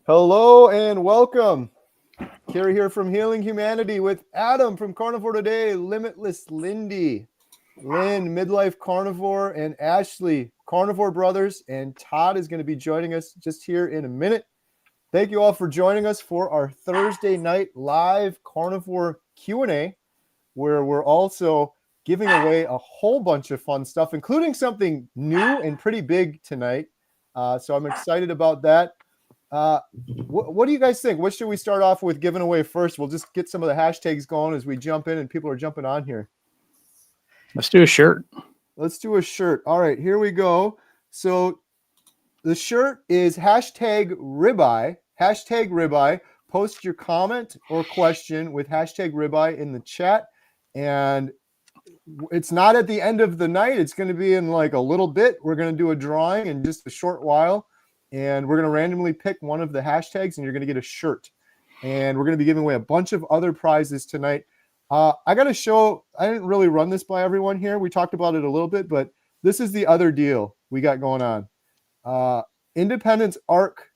Hello and welcome. Carrie here from Healing Humanity with Adam from Carnivore Today, Limitless Lindy, Lynn, Midlife Carnivore, and Ashley, Carnivore Brothers, and Todd is going to be joining us just here in a minute. Thank you all for joining us for our Thursday night live Carnivore Q&A, where we're also giving away a whole bunch of fun stuff, including something new and pretty big tonight. So I'm excited about that. What do you guys think? What should we start off with giving away first? We'll just get some of the hashtags going as we jump in and people are jumping on here. Let's do a shirt. Let's do a shirt. All right, here we go. So the shirt is hashtag ribeye. Hashtag ribeye. Post your comment or question with hashtag ribeye in the chat. And it's not at the end of the night. It's going to be in like a little bit. We're going to do a drawing in just a short while. And we're going to randomly pick one of the hashtags and you're going to get a shirt. And we're going to be giving away a bunch of other prizes tonight. I got to show, I didn't really run this by everyone here. We talked about it a little bit, but this is the other deal we got going on. Independence Arc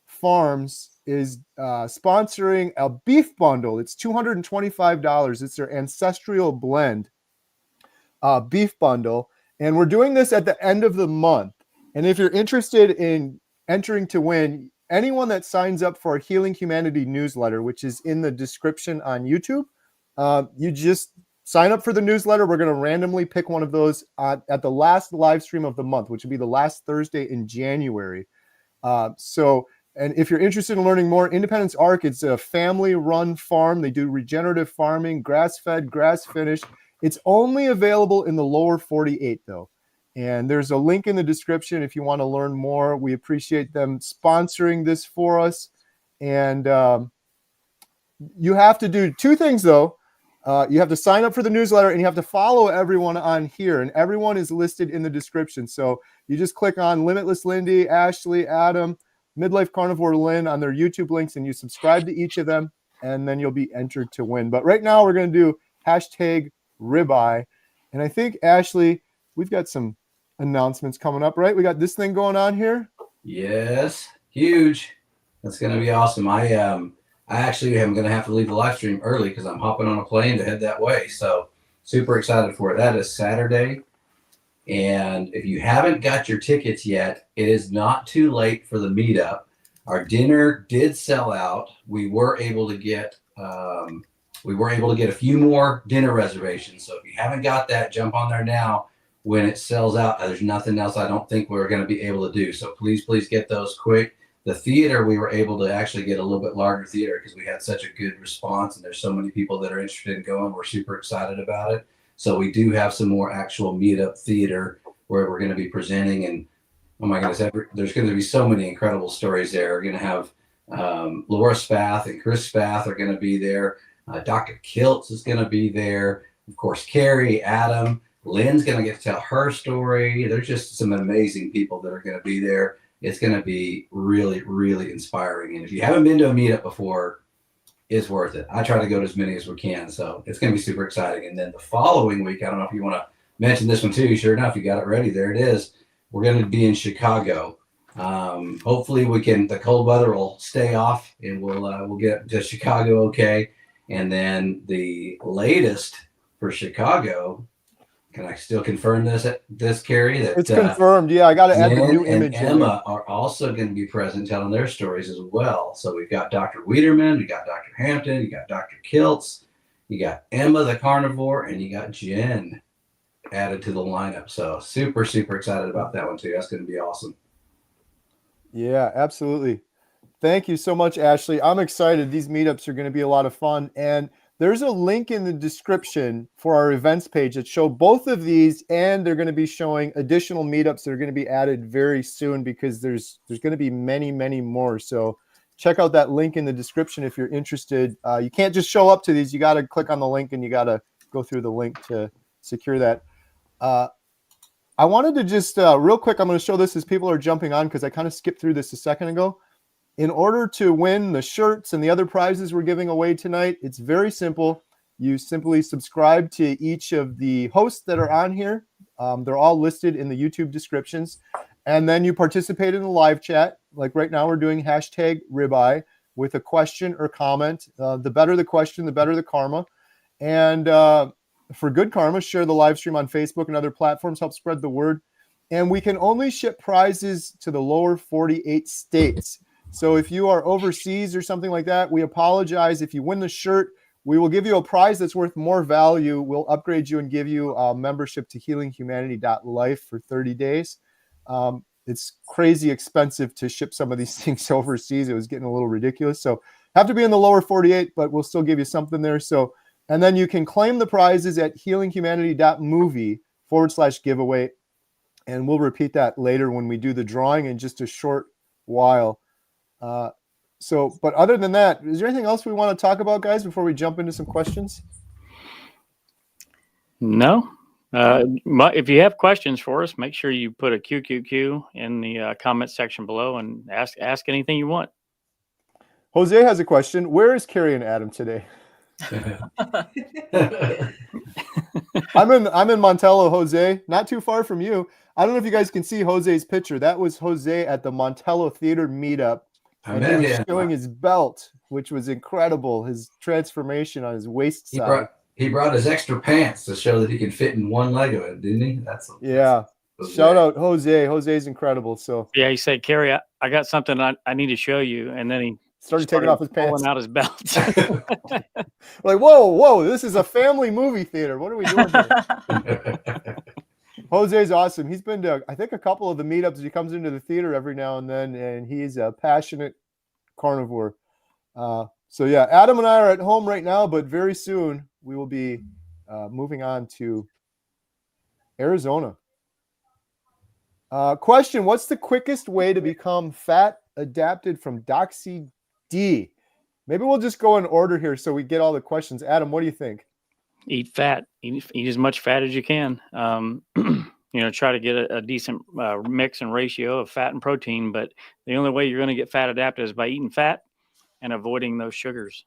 Farms is sponsoring a beef bundle. It's $225. It's their ancestral blend beef bundle. And we're doing this at the end of the month. And if you're interested in entering to win, anyone that signs up for our Healing Humanity newsletter, which is in the description on YouTube, you just sign up for the newsletter. We're going to randomly pick one of those at the last live stream of the month, which will be the last Thursday in January. And if you're interested in learning more, Independence Arc, it's a family-run farm. They do regenerative farming, grass-fed, grass-finished. It's only available in the lower 48, though. And there's a link in the description if you want to learn more. We appreciate them sponsoring this for us. And you have to do two things, though. You have to sign up for the newsletter and you have to follow everyone on here. And everyone is listed in the description. So you just click on Limitless Lindy, Ashley, Adam, Midlife Carnivore Lynn on their YouTube links and you subscribe to each of them. And then you'll be entered to win. But right now we're going to do hashtag ribeye. And I think, Ashley, we've got some announcements coming up, right? We got this thing going on here. Yes, huge. That's going to be awesome. I actually am going to have to leave the live stream early because I'm hopping on a plane to head that way. So super excited for it. That is Saturday. And if you haven't got your tickets yet, it is not too late for the meetup. Our dinner did sell out. We were able to get a few more dinner reservations. So if you haven't got that, jump on there now. When it sells out, there's nothing else I don't think we're going to be able to do. So please get those quick. The theater, we were able to actually get a little bit larger theater because we had such a good response and there's so many people that are interested in going. We're super excited about it. So we do have some more actual meetup theater where we're going to be presenting. And oh my goodness, there's going to be so many incredible stories there. We're going to have Laura Spath and Chris Spath are going to be there. Dr. Kiltz is going to be there. Of course, Carrie, Adam. Lynn's going to get to tell her story. There's just some amazing people that are going to be there. It's going to be really, really inspiring. And if you haven't been to a meetup before, it's worth it. I try to go to as many as we can. So it's going to be super exciting. And then the following week, I don't know if you want to mention this one too. Sure enough, you got it ready. There it is. We're going to be in Chicago. Hopefully the cold weather will stay off and we'll get to Chicago okay. And then the latest for Chicago, can I still confirm this, Carrie? That it's confirmed. Yeah, I got to add the new image. And Emma are also going to be present telling their stories as well. So we've got Dr. Wiederman, we got Dr. Hampton, you got Dr. Kiltz, you got Emma the Carnivore, and you got Jen added to the lineup. So super, super excited about that one too. That's going to be awesome. Yeah, absolutely. Thank you so much, Ashley. I'm excited. These meetups are going to be a lot of fun. And there's a link in the description for our events page that show both of these, and they're going to be showing additional meetups that are going to be added very soon because there's going to be many, many more. So check out that link in the description if you're interested. You can't just show up to these. You got to click on the link and you got to go through the link to secure that. I wanted to just real quick, I'm going to show this as people are jumping on because I kind of skipped through this a second ago. In order to win the shirts and the other prizes we're giving away tonight, it's very simple. You simply subscribe to each of the hosts that are on here. They're all listed in the YouTube descriptions. And then you participate in the live chat. Like right now, we're doing hashtag ribeye with a question or comment. The better the question, the better the karma. And for good karma, share the live stream on Facebook and other platforms, help spread the word. And we can only ship prizes to the lower 48 states. So if you are overseas or something like that, we apologize. If you win the shirt, we will give you a prize that's worth more value. We'll upgrade you and give you a membership to HealingHumanity.life for 30 days. It's crazy expensive to ship some of these things overseas. It was getting a little ridiculous. So have to be in the lower 48, but we'll still give you something there. So, and then you can claim the prizes at HealingHumanity.movie/giveaway. And we'll repeat that later when we do the drawing in just a short while. But other than that, is there anything else we want to talk about, guys, before we jump into some questions? No. If you have questions for us, make sure you put a QQQ in the comment section below and ask anything you want. Jose has a question. Where is Carrie and Adam today? I'm in Montello, Jose, not too far from you. I don't know if you guys can see Jose's picture. That was Jose at the Montello Theater meetup. And he was showing his belt, which was incredible. His transformation on his waist side. He brought his extra pants to show that he could fit in one leg of it, didn't he? Shout out Jose. Jose's incredible. So yeah, he said, Carrie, I got something I need to show you. And then he started taking off his pants, pulling out his belt. Like, whoa, this is a family movie theater. What are we doing here? Jose's awesome. He's been to, I think, a couple of the meetups. He comes into the theater every now and then, and he's a passionate carnivore. So yeah, Adam and I are at home right now, but very soon we will be moving on to Arizona. Question: what's the quickest way to become fat adapted from Doxy D? Maybe we'll just go in order here so we get all the questions. Adam, what do you think? Eat fat. Eat as much fat as you can. Try to get a decent mix and ratio of fat and protein. But the only way you're going to get fat adapted is by eating fat and avoiding those sugars.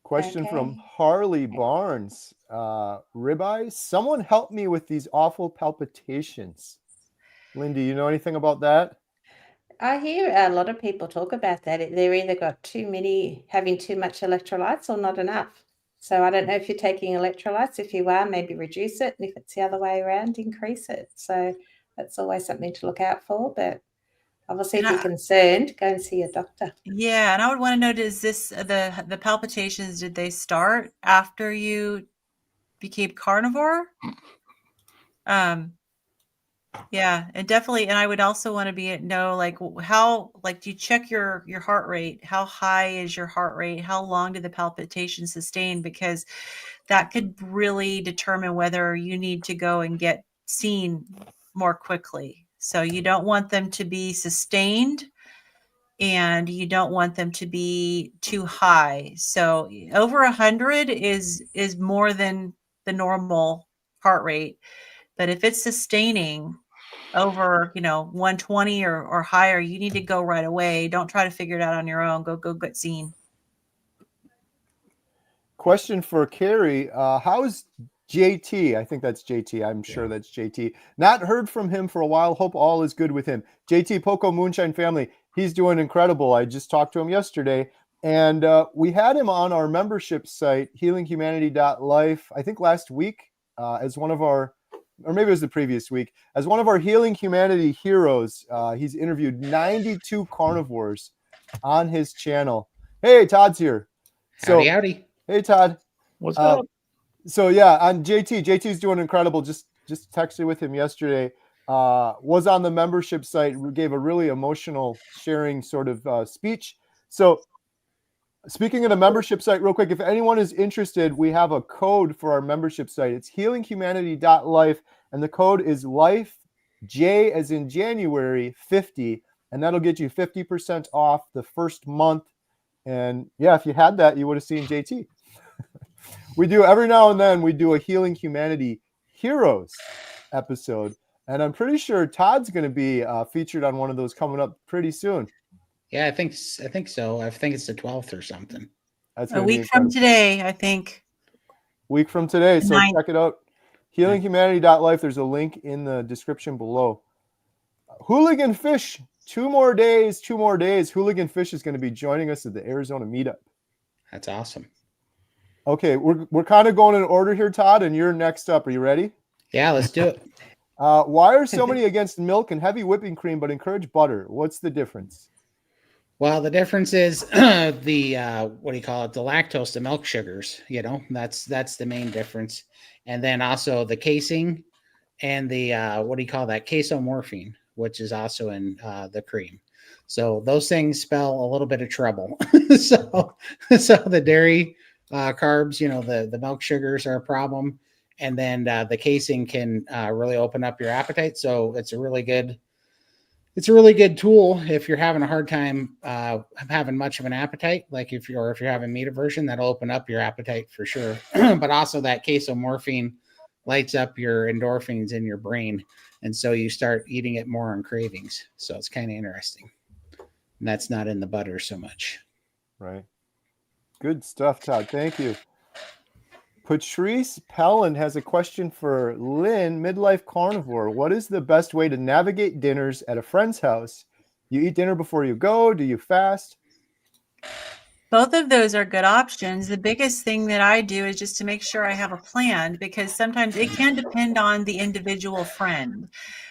Question from Harley Barnes. Ribeye, someone help me with these awful palpitations. Lindy, you know anything about that? I hear a lot of people talk about that. They're either got having too much electrolytes or not enough. So I don't know if you're taking electrolytes. If you are, maybe reduce it. And if it's the other way around, increase it. So that's always something to look out for. But obviously, if you're concerned, go and see your doctor. Yeah, and I would want to know, does this the palpitations, did they start after you became carnivore? Yeah, and definitely, and I would also want to know like how, like, do you check your heart rate? How high is your heart rate? How long do the palpitations sustain? Because that could really determine whether you need to go and get seen more quickly. So you don't want them to be sustained, and you don't want them to be too high. So over 100 is more than the normal heart rate. But if it's sustaining over, 120 or higher, you need to go right away. Don't try to figure it out on your own. Go get seen. Question for Carrie. How's JT? I think that's JT. I'm sure that's JT. Not heard from him for a while. Hope all is good with him. JT, Poco Moonshine family. He's doing incredible. I just talked to him yesterday. And we had him on our membership site, HealingHumanity.life, I think last week, as one of our, or maybe it was the previous week, as one of our Healing Humanity heroes. He's interviewed 92 carnivores on his channel. Hey, Todd's here. Howdy. Hey, Todd. What's up? So yeah, on JT's doing incredible. Just texted with him yesterday. Was on the membership site, gave a really emotional sharing sort of speech. So speaking of the membership site, real quick, if anyone is interested, we have a code for our membership site. It's HealingHumanity.life, and the code is LIFE, J as in January, 50, and that'll get you 50% off the first month. And yeah, if you had that, you would have seen JT. We do every now and then we do a Healing Humanity Heroes episode, and I'm pretty sure Todd's going to be featured on one of those coming up pretty soon. Yeah, I think so. I think it's the 12th or something. That's a week from today, I think. Week from today, so 9th. check it out. HealingHumanity.life. There's a link in the description below. Hooligan Fish, 2 more days. Hooligan Fish is going to be joining us at the Arizona meetup. That's awesome. Okay, we're kind of going in order here, Todd, and you're next up. Are you ready? Yeah, let's do it. Why are so many against milk and heavy whipping cream but encourage butter? What's the difference? Well, the difference is the what do you call it? The lactose, the milk sugars. That's the main difference. And then also the casing and the what do you call that? Casomorphine, which is also in the cream. So those things spell a little bit of trouble. so the dairy carbs, the milk sugars are a problem. And then the casing can really open up your appetite. So it's a really good tool if you're having a hard time having much of an appetite. Like if you're having meat aversion, that'll open up your appetite for sure. But also that casomorphine lights up your endorphins in your brain, and so you start eating it more on cravings. So it's kind of interesting. And that's not in the butter so much. Right. Good stuff, Todd. Thank you. Patrice Pellin has a question for Lynn, midlife carnivore. What is the best way to navigate dinners at a friend's house? You eat dinner before you go? Do you fast? Both of those are good options. The biggest thing that I do is just to make sure I have a plan, because sometimes it can depend on the individual friend.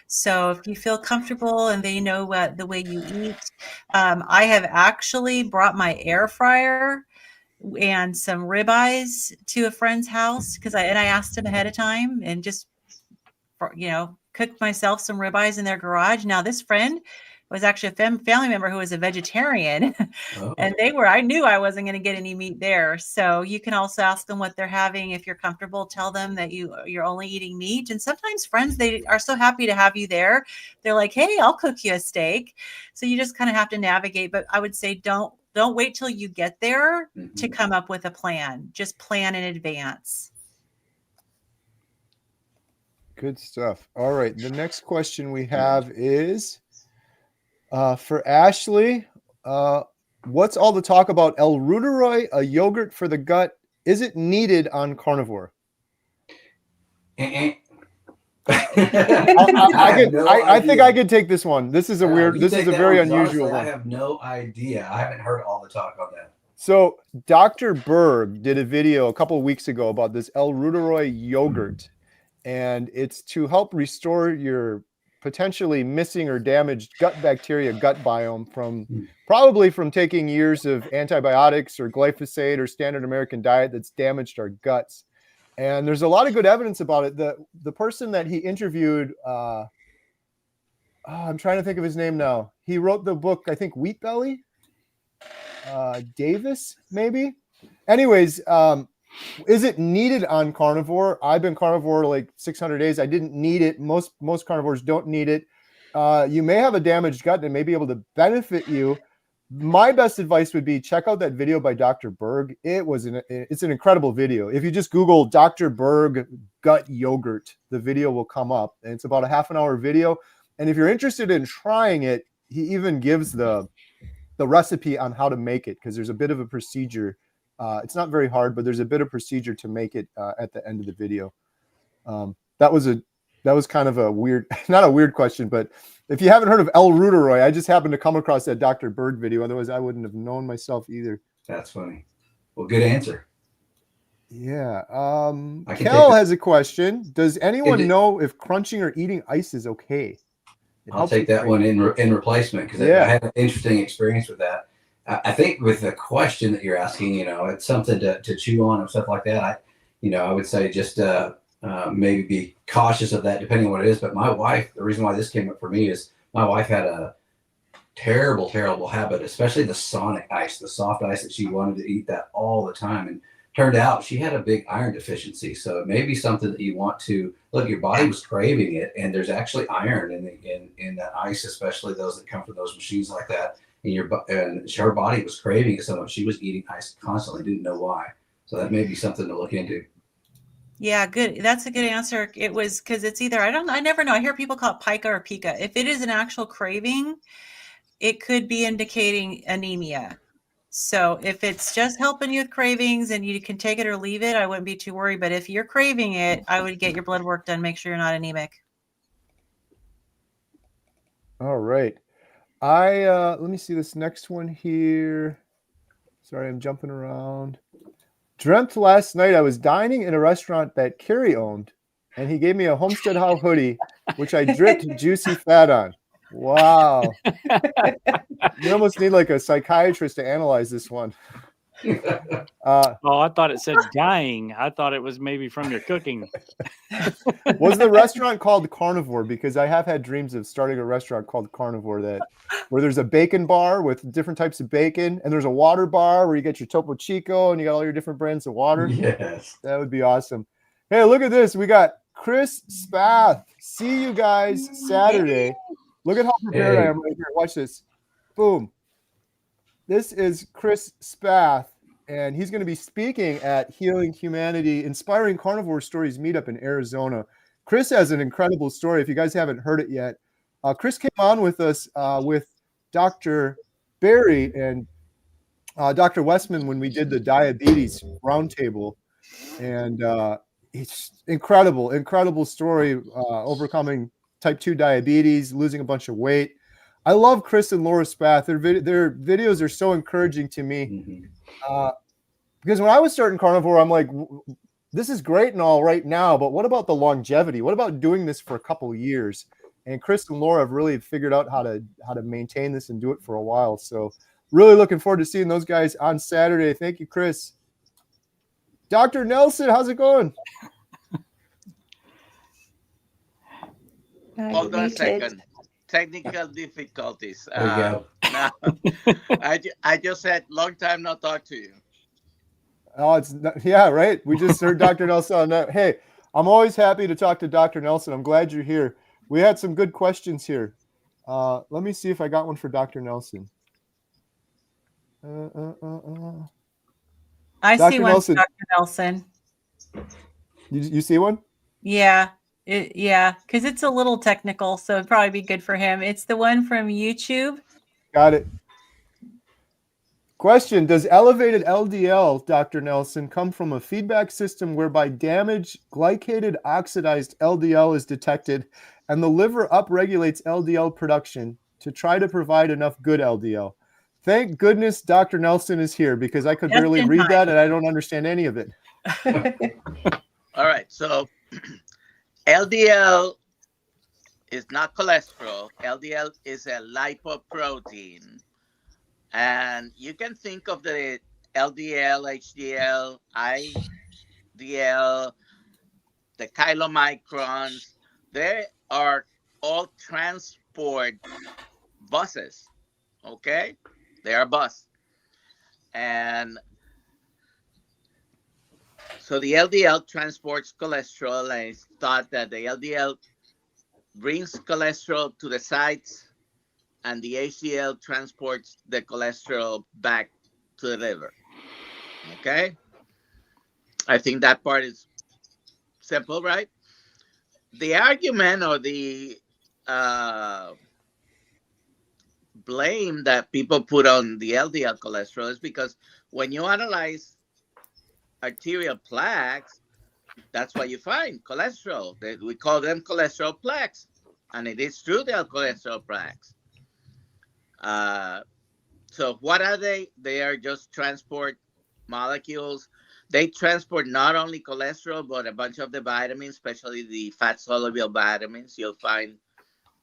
So if you feel comfortable and they know the way you eat, I have actually brought my air fryer and some ribeyes to a friend's house because I asked them ahead of time and just, cooked myself some ribeyes in their garage. Now this friend was actually a family member who was a vegetarian, and I knew I wasn't going to get any meat there. So you can also ask them what they're having. If you're comfortable, tell them that you're only eating meat. And sometimes friends, they are so happy to have you there. They're like, hey, I'll cook you a steak. So you just kind of have to navigate. But I would say don't wait till you get there to come up with a plan. Just plan in advance. Good stuff. All right. The next question we have is for Ashley. What's all the talk about L-Reuteri, a yogurt for the gut? Is it needed on carnivore? I think I could take this one. This is a very unusual one. I have no idea. I haven't heard all the talk on that. So Dr. Berg did a video a couple of weeks ago about this L-Reuteri yogurt, and it's to help restore your potentially missing or damaged gut bacteria, gut biome probably from taking years of antibiotics or glyphosate or standard American diet that's damaged our guts. And there's a lot of good evidence about it. The person that he interviewed, I'm trying to think of his name now. He wrote the book, I think, Wheat Belly, Davis, maybe. Anyways, is it needed on carnivore? I've been carnivore like 600 days. I didn't need it. Most carnivores don't need it. You may have a damaged gut and it may be able to benefit you. My best advice would be check out that video by Dr. Berg. It's an incredible video. If you just Google Dr. Berg gut yogurt, the video will come up, and it's about a half an hour video. And if you're interested in trying it, he even gives the recipe on how to make it, because there's a bit of a procedure. It's not very hard, but there's a bit of procedure to make it at the end of the video. That was kind of a weird, not a weird question, but if you haven't heard of L-Reuteri, I just happened to come across that Dr. Berg video. Otherwise, I wouldn't have known myself either. That's funny. Well, good answer. Yeah. Kel has a question. Does anyone know if crunching or eating ice is okay? I'll take that one in replacement, because I had an interesting experience with that. I think with the question that you're asking, it's something to chew on and stuff like that. I would say just maybe be cautious of that depending on what it is. But my wife, the reason why this came up for me is my wife had a terrible, terrible habit, especially the Sonic ice, the soft ice, that she wanted to eat that all the time. And turned out she had a big iron deficiency. So it may be something that you want to look. Your body was craving it, and there's actually iron in that ice, especially those that come from those machines like that. And her body was craving it so much she was eating ice constantly, didn't know why. So that may be something to look into. Yeah, good. That's a good answer. It was because it's either, I never know. I hear people call it pica or pica. If it is an actual craving, it could be indicating anemia. So if it's just helping you with cravings and you can take it or leave it, I wouldn't be too worried. But if you're craving it, I would get your blood work done. Make sure you're not anemic. All right. Let me see this next one here. Sorry, I'm jumping around. Dreamt last night I was dining in a restaurant that Carrie owned, and he gave me a Homestead How hoodie, which I dripped juicy fat on. Wow. You almost need like a psychiatrist to analyze this one. Oh, I thought it said dying. I thought it was maybe from your cooking. Was the restaurant called Carnivore? Because I have had dreams of starting a restaurant called Carnivore where there's a bacon bar with different types of bacon, and there's a water bar where you get your Topo Chico and you got all your different brands of water. Yes. That would be awesome. Hey, look at this. We got Chris Spath. See you guys Saturday. Look at how prepared I am right here. Watch this. Boom. This is Chris Spath, and he's going to be speaking at Healing Humanity Inspiring Carnivore Stories meetup in Arizona. Chris has an incredible story. If you guys haven't heard it yet, Chris came on with us with Dr. Barry and Dr. Westman when we did the diabetes roundtable, and it's incredible story, overcoming type 2 diabetes, losing a bunch of weight. I love Chris and Laura Spath. Their videos are so encouraging to me. Because when I was starting Carnivore, I'm like, this is great and all right now, but what about the longevity? What about doing this for a couple of years? And Chris and Laura have really figured out how to maintain this and do it for a while. So really looking forward to seeing those guys on Saturday. Thank you, Chris. Dr. Nelson, how's it going? Hold on a second. Technical difficulties. There you go. Now, I just said long time not talk to you. Oh, yeah, right. We just heard Dr. Nelson on that. Hey, I'm always happy to talk to Dr. Nelson. I'm glad you're here. We had some good questions here. Let me see if I got one for Dr. Nelson. I Dr. see one, Nelson. Dr. Nelson. You see one? Yeah. Because it's a little technical, so it'd probably be good for him. It's the one from YouTube. Got it. Question: does elevated LDL, Dr. Nelson, come from a feedback system whereby damaged glycated oxidized LDL is detected and the liver upregulates LDL production to try to provide enough good LDL? Thank goodness Dr. Nelson is here, because I could barely read that and I don't understand any of it. All right. So LDL is not cholesterol. LDL is a lipoprotein. And you can think of the LDL, HDL, IDL, the chylomicrons. They are all transport buses, okay? They are bus. And so the LDL transports cholesterol, and it's thought that the LDL brings cholesterol to the sites, and the HDL transports the cholesterol back to the liver. Okay? I think that part is simple, right? The argument or the blame that people put on the LDL cholesterol is because when you analyze arterial plaques, that's what you find, cholesterol. We call them cholesterol plaques. And it is true they are cholesterol plaques. So what are they? They are just transport molecules. They transport not only cholesterol, but a bunch of the vitamins, especially the fat-soluble vitamins you'll find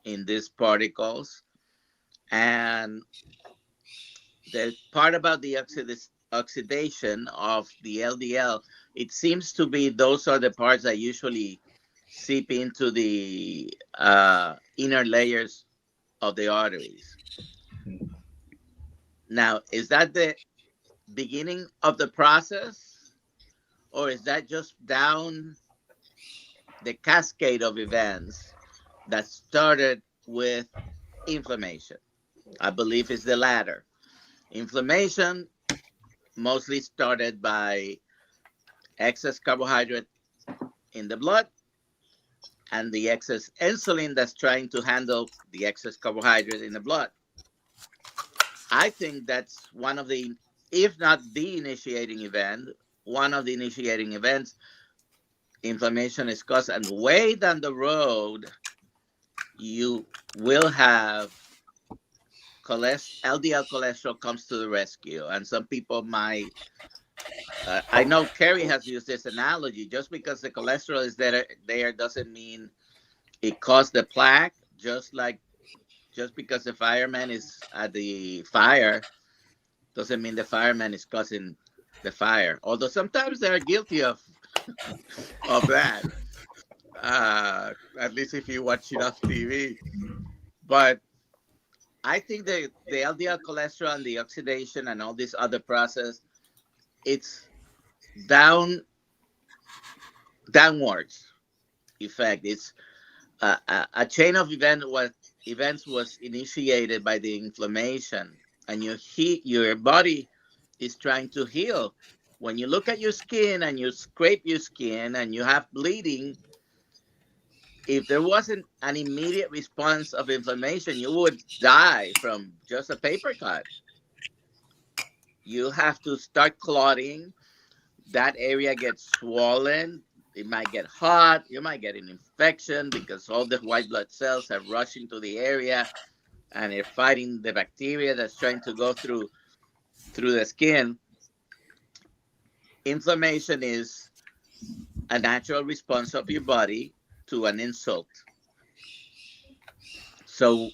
in these particles. And the part about the oxidation of the LDL, it seems to be those are the parts that usually seep into the inner layers of the arteries. Now, is that the beginning of the process, or is that just down the cascade of events that started with inflammation? I believe it's the latter. Inflammation mostly started by excess carbohydrate in the blood and the excess insulin that's trying to handle the excess carbohydrate in the blood. I think that's one of the if not the initiating event, one of the initiating events, inflammation is caused, and way down the road, you will have LDL cholesterol comes to the rescue. And some people might, I know Kerry has used this analogy, just because the cholesterol is there doesn't mean it caused the plaque, just because the fireman is at the fire doesn't mean the fireman is causing the fire. Although sometimes they are guilty of that. At least if you watch enough TV. But I think the LDL cholesterol and the oxidation and all this other process, it's downwards effect. It's a chain of events was initiated by the inflammation, and your body is trying to heal. When you look at your skin and you scrape your skin and you have bleeding, if there wasn't an immediate response of inflammation, you would die from just a paper cut. You have to start clotting. That area gets swollen. It might get hot. You might get an infection because all the white blood cells are rushing to the area and they're fighting the bacteria that's trying to go through the skin. Inflammation is a natural response of your body to an insult. So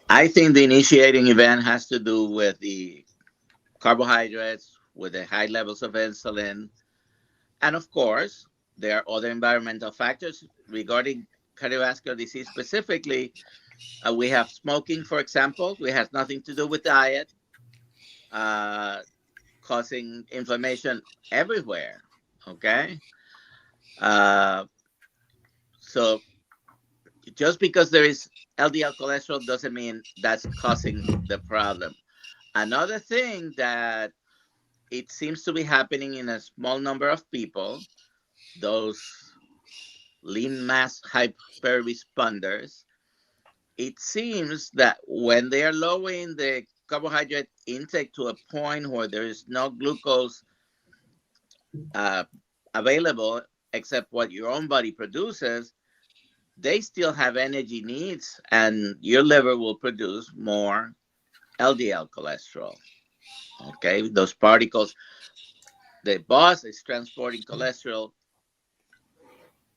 I think the initiating event has to do with the carbohydrates, with the high levels of insulin. And of course, there are other environmental factors regarding cardiovascular disease specifically. We have smoking, for example, which has nothing to do with diet, causing inflammation everywhere. Okay. So just because there is LDL cholesterol doesn't mean that's causing the problem. Another thing that it seems to be happening in a small number of people, those lean mass hyper responders, it seems that when they are lowering the carbohydrate intake to a point where there is no glucose available except what your own body produces, they still have energy needs, and your liver will produce more LDL cholesterol. Okay, those particles, the boss is transporting cholesterol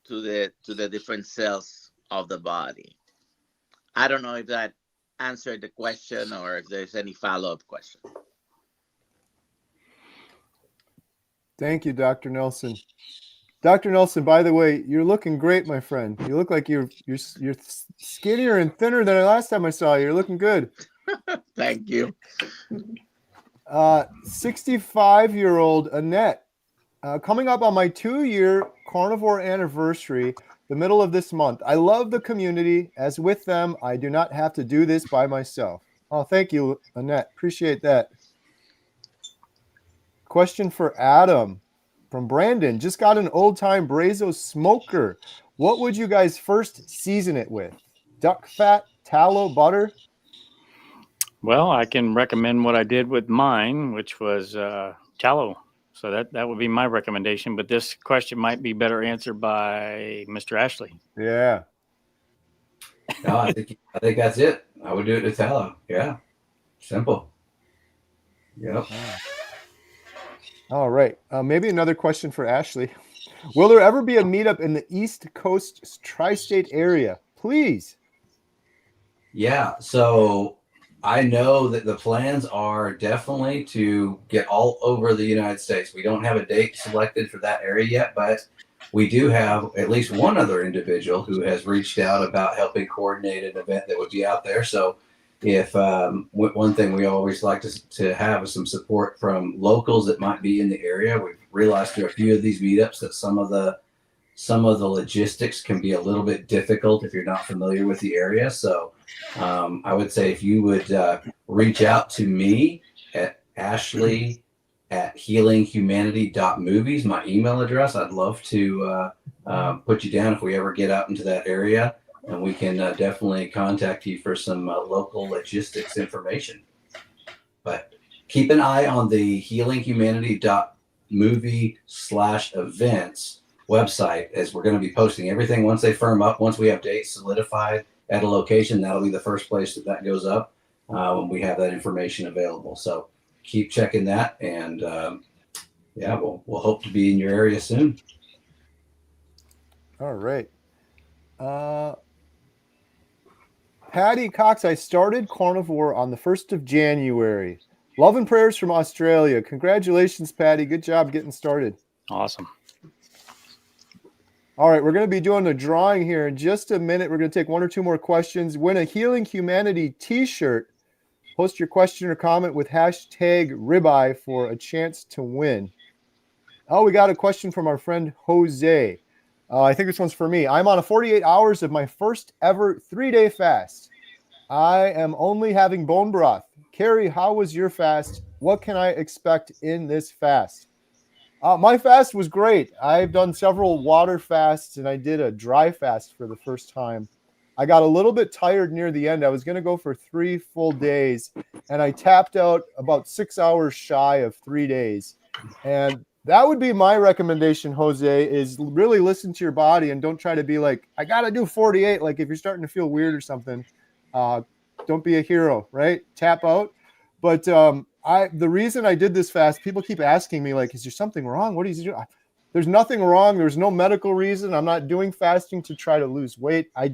to the different cells of the body. I don't know if that answered the question or if there's any follow-up question. Thank you, Dr. Nelson. Dr. Nelson, by the way, you're looking great, my friend. You look like you're skinnier and thinner than the last time I saw you. You're looking good. Thank you. 65-year-old Annette, coming up on my 2-year carnivore anniversary, the middle of this month. I love the community. As with them, I do not have to do this by myself. Oh, thank you, Annette. Appreciate that. Question for Adam from Brandon. Just got an old-time Brazo smoker. What would you guys first season it with? Duck fat, tallow, butter? Well, I can recommend what I did with mine, which was tallow. So that would be my recommendation. But this question might be better answered by Mr. Ashley. Yeah. No, I think that's it. I would do it with tallow. Yeah. Simple. Yep. All right. Maybe another question for Ashley. Will there ever be a meetup in the East Coast tri-state area? Please. Yeah. So I know that the plans are definitely to get all over the United States. We don't have a date selected for that area yet, but we do have at least one other individual who has reached out about helping coordinate an event that would be out there. So if one thing we always like to have is some support from locals that might be in the area. We've realized through a few of these meetups that some of the logistics can be a little bit difficult if you're not familiar with the area. So I would say if you would reach out to me at Ashley@HealingHumanity.movies, my email address, I'd love to put you down if we ever get out into that area. And we can definitely contact you for some local logistics information. But keep an eye on the HealingHumanity.movie/events website, as we're going to be posting everything once they firm up. Once we have dates solidified at a location, that'll be the first place that goes up when we have that information available. So keep checking that, and yeah, we'll hope to be in your area soon. All right. Patty Cox, I started Carnivore on the 1st of January. Love and prayers from Australia. Congratulations, Patty. Good job getting started. Awesome. All right, we're going to be doing a drawing here in just a minute. We're going to take one or two more questions. Win a Healing Humanity t-shirt. Post your question or comment with hashtag ribeye for a chance to win. Oh, we got a question from our friend Jose. I think this one's for me. I'm on a 48 hours of my first ever 3-day fast. I am only having bone broth. Carrie, how was your fast? What can I expect in this fast? My fast was great. I've done several water fasts, and I did a dry fast for the first time. I got a little bit tired near the end. I was going to go for 3 full days, and I tapped out about 6 hours shy of 3 days. And that would be my recommendation, Jose, is really listen to your body and don't try to be like, I got to do 48. Like if you're starting to feel weird or something, don't be a hero, right? Tap out. But the reason I did this fast, people keep asking me, like, is there something wrong? What is you do? There's nothing wrong. There's no medical reason. I'm not doing fasting to try to lose weight. I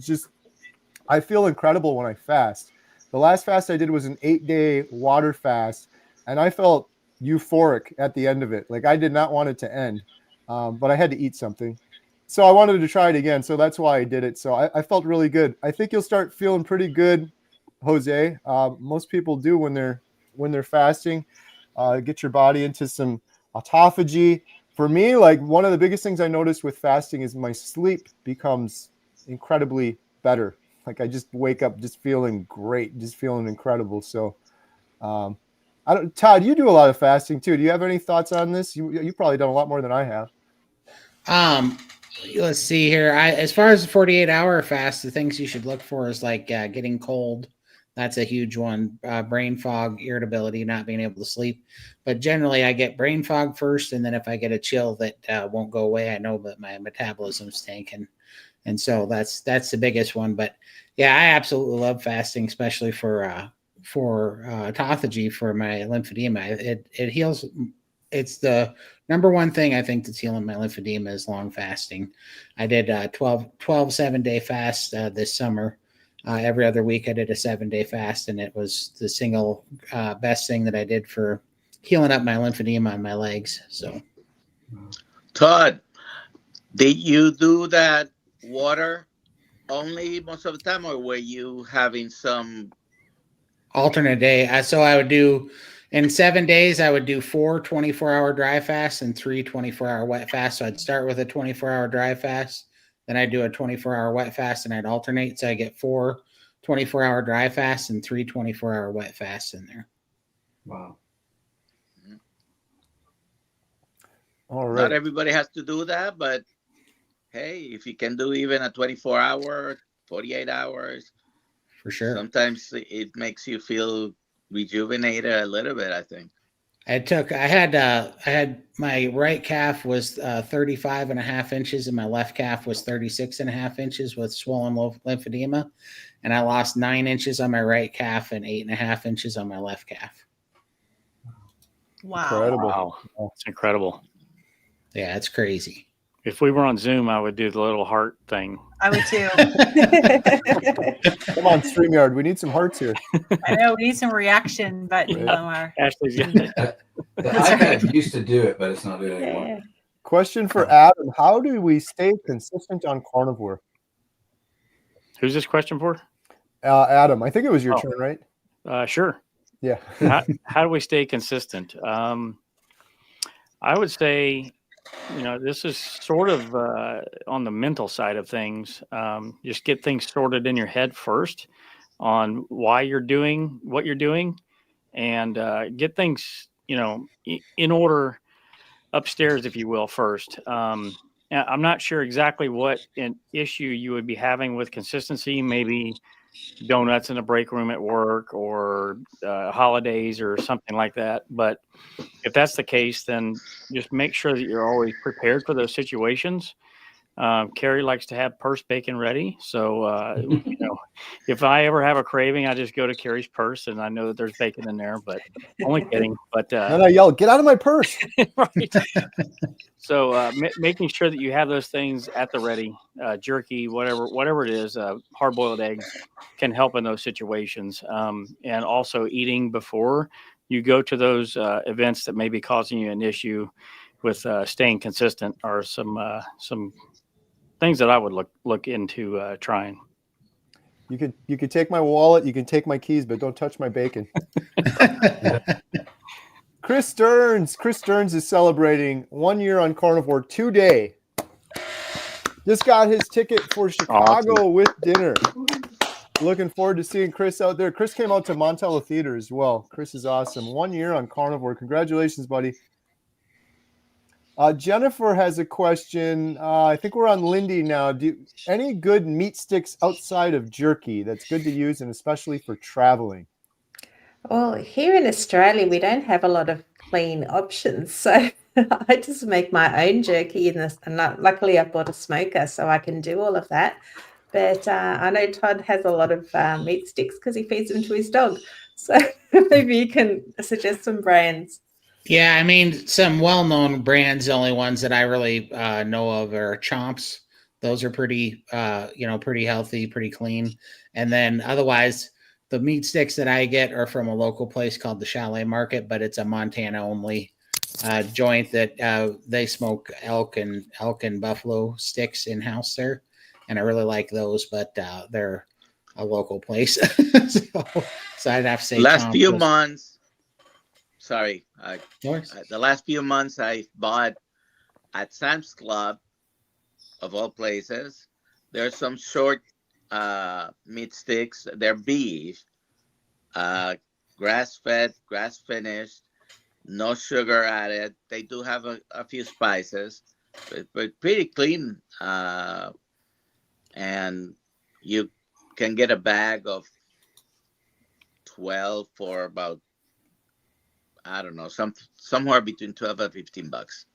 feel incredible when I fast. The last fast I did was an 8-day water fast, and I felt euphoric at the end of it. Like I did not want it to end, but I had to eat something. So I wanted to try it again. So that's why I did it. So I felt really good. I think you'll start feeling pretty good, Jose. Most people do when they're fasting. Get your body into some autophagy. For me, like one of the biggest things I noticed with fasting is my sleep becomes incredibly better. Like I just wake up just feeling great, just feeling incredible. So Todd, you do a lot of fasting too. Do you have any thoughts on this? You've probably done a lot more than I have. Let's see here. As far as the 48-hour fast, the things you should look for is like getting cold. That's a huge one. Brain fog, irritability, not being able to sleep. But generally, I get brain fog first, and then if I get a chill that won't go away, I know that my metabolism's tanking. And so that's the biggest one. But yeah, I absolutely love fasting, especially for autophagy, for my lymphedema. It heals. It's the number one thing I think that's healing my lymphedema is long fasting. I did 12 7-day fast this summer. Every other week I did a 7-day fast, and it was the single best thing that I did for healing up my lymphedema on my legs. So, Todd, did you do that water only most of the time, or were you having some alternate day? So I would do, in 7 days, I would do 4 24-hour dry fasts and 3 24-hour wet fasts. So I'd start with a 24-hour dry fast, then I'd do a 24-hour wet fast, and I'd alternate. So I get 4 24-hour dry fasts and 3 24-hour wet fasts in there. Wow. All right. Not everybody has to do that, but hey, if you can do even a 24-hour, 48 hours, for sure. Sometimes it makes you feel rejuvenated a little bit, I think. I had my right calf was 35 and a half inches, and my left calf was 36 and a half inches with swollen lymphedema. And I lost 9 inches on my right calf and 8.5 inches on my left calf. Wow. Incredible. Wow. It's incredible. Yeah, it's crazy. If we were on Zoom, I would do the little heart thing. I would too. Come on, StreamYard. We need some hearts here. I know we need some reaction button on our. Ashley's got it. The iPad used to do it, but it's not doing it anymore. Yeah. Question for Adam. How do we stay consistent on carnivore? Who's this question for? Adam, I think it was your turn, right? Sure. Yeah. How do we stay consistent? I would say, this is sort of on the mental side of things. Just get things sorted in your head first on why you're doing what you're doing, and get things, in order upstairs, if you will, first. I'm not sure exactly what an issue you would be having with consistency. Maybe donuts in the break room at work or holidays or something like that. But if that's the case, then just make sure that you're always prepared for those situations. Carrie likes to have purse bacon ready. So, if I ever have a craving, I just go to Carrie's purse and I know that there's bacon in there, but only kidding. But Then I yell, "Get out of my purse!" right. So making sure that you have those things at the ready, jerky, whatever it is, hard-boiled eggs can help in those situations. And also eating before you go to those events that may be causing you an issue with staying consistent are some things that I would look into trying. You could take my wallet, you can take my keys, but don't touch my bacon. Chris Stearns is celebrating 1 year on Carnivore Today. Just got his ticket for Chicago with dinner. Looking forward to seeing Chris out there. Chris came out to Montella Theater as well. Chris is awesome. 1 year on Carnivore. Congratulations, buddy. Jennifer has a question. I think we're on Lindy now. Any good meat sticks outside of jerky that's good to use, and especially for traveling? Well, here in Australia, we don't have a lot of clean options. So I just make my own jerky in this. And luckily, I've bought a smoker, so I can do all of that. But I know Todd has a lot of meat sticks because he feeds them to his dog. So maybe you can suggest some brands. Yeah, I mean, some well-known brands, the only ones that I really know of are Chomps. Those are pretty, pretty healthy, pretty clean. And then otherwise, the meat sticks that I get are from a local place called the Chalet Market, but it's a Montana-only joint that they smoke elk and buffalo sticks in-house there. And I really like those, but they're a local place. so I'd have to say last few Chomps. months. Sorry, the last few months I bought at Sam's Club, of all places. There's some short meat sticks. They're beef, grass-fed, grass-finished, no sugar added. They do have a few spices, but pretty clean. And you can get a bag of 12 for about, I don't know, somewhere between $12 and $15.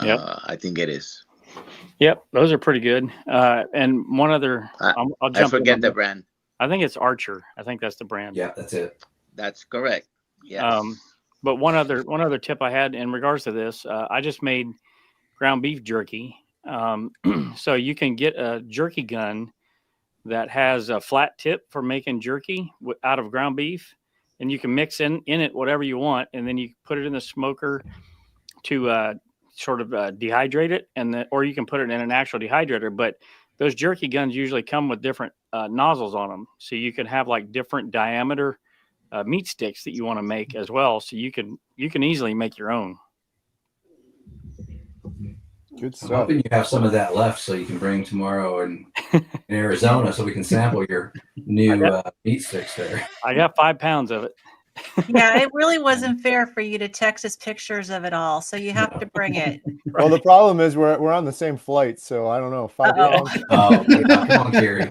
Yep. I think it is. Yep, those are pretty good. And one other, I'll jump. I forget the brand. I think it's Archer. I think that's the brand. Yeah, that's it. That's correct. Yes. But one other tip I had in regards to this, I just made ground beef jerky. So you can get a jerky gun that has a flat tip for making jerky out of ground beef. And you can mix in it whatever you want, and then you put it in the smoker to sort of dehydrate it, or you can put it in an actual dehydrator. But those jerky guns usually come with different nozzles on them, so you can have like different diameter meat sticks that you want to make as well. So you can easily make your own. Good I'm stuff. hoping you have some of that left so you can bring tomorrow in Arizona so we can sample your new meat sticks there. I got 5 pounds of it. Yeah, it really wasn't fair for you to text us pictures of it all, so you have to bring it. Well, the problem is we're on the same flight, so I don't know. 5 pounds. Oh, yeah, come on, Carrie.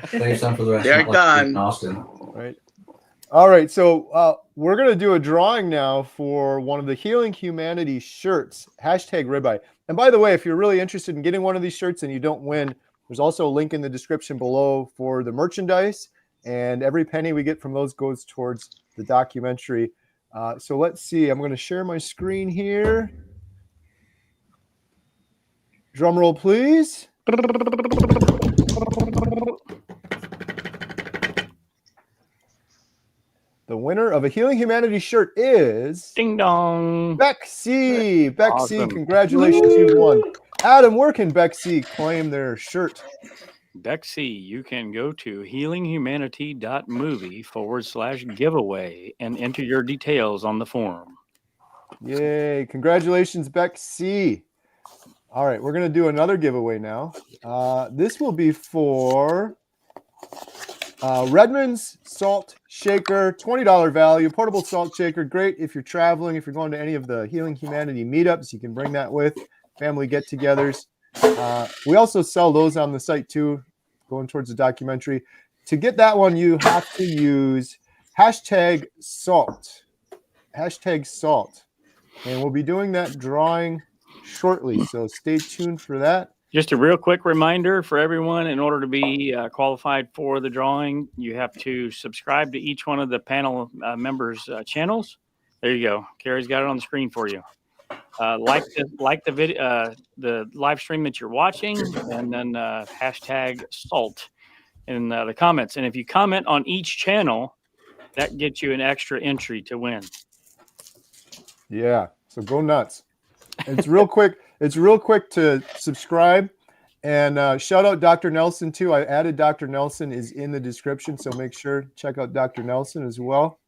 Save some for the rest. They're done. In Austin. Right. All right. So we're going to do a drawing now for one of the Healing Humanity shirts, #ribeye. And by the way, if you're really interested in getting one of these shirts and you don't win, there's also a link in the description below for the merchandise. And every penny we get from those goes towards the documentary. So let's see. I'm going to share my screen here. Drum roll, please. The winner of a Healing Humanity shirt is Ding dong. Bexy. Bexy, Awesome. congratulations, you've won. Adam, where can Bexy claim their shirt? Bexy, you can go to HealingHumanity.movie/giveaway and enter your details on the form. Yay, congratulations, Bexy. All right, we're going to do another giveaway now. This will be for Redmond's Salt Shaker, $20 value, portable salt shaker. Great if you're traveling, if you're going to any of the Healing Humanity meetups, you can bring that with, family get-togethers. We also sell those on the site too, going towards the documentary. to get that one, you have to use hashtag salt. Hashtag salt. And we'll be doing that drawing shortly. So stay tuned for that. Just a real quick reminder for everyone, in order to be qualified for the drawing, you have to subscribe to each one of the panel members' channels. There you go. Carrie's got it on the screen for you. Like the video, the live stream that you're watching, and then hashtag salt in the comments. And if you comment on each channel, that gets you an extra entry to win. Yeah. So go nuts. It's real quick. It's real quick to subscribe. And shout out Dr. Nelson too. I added Dr. Nelson is in the description, so make sure check out Dr. Nelson as well.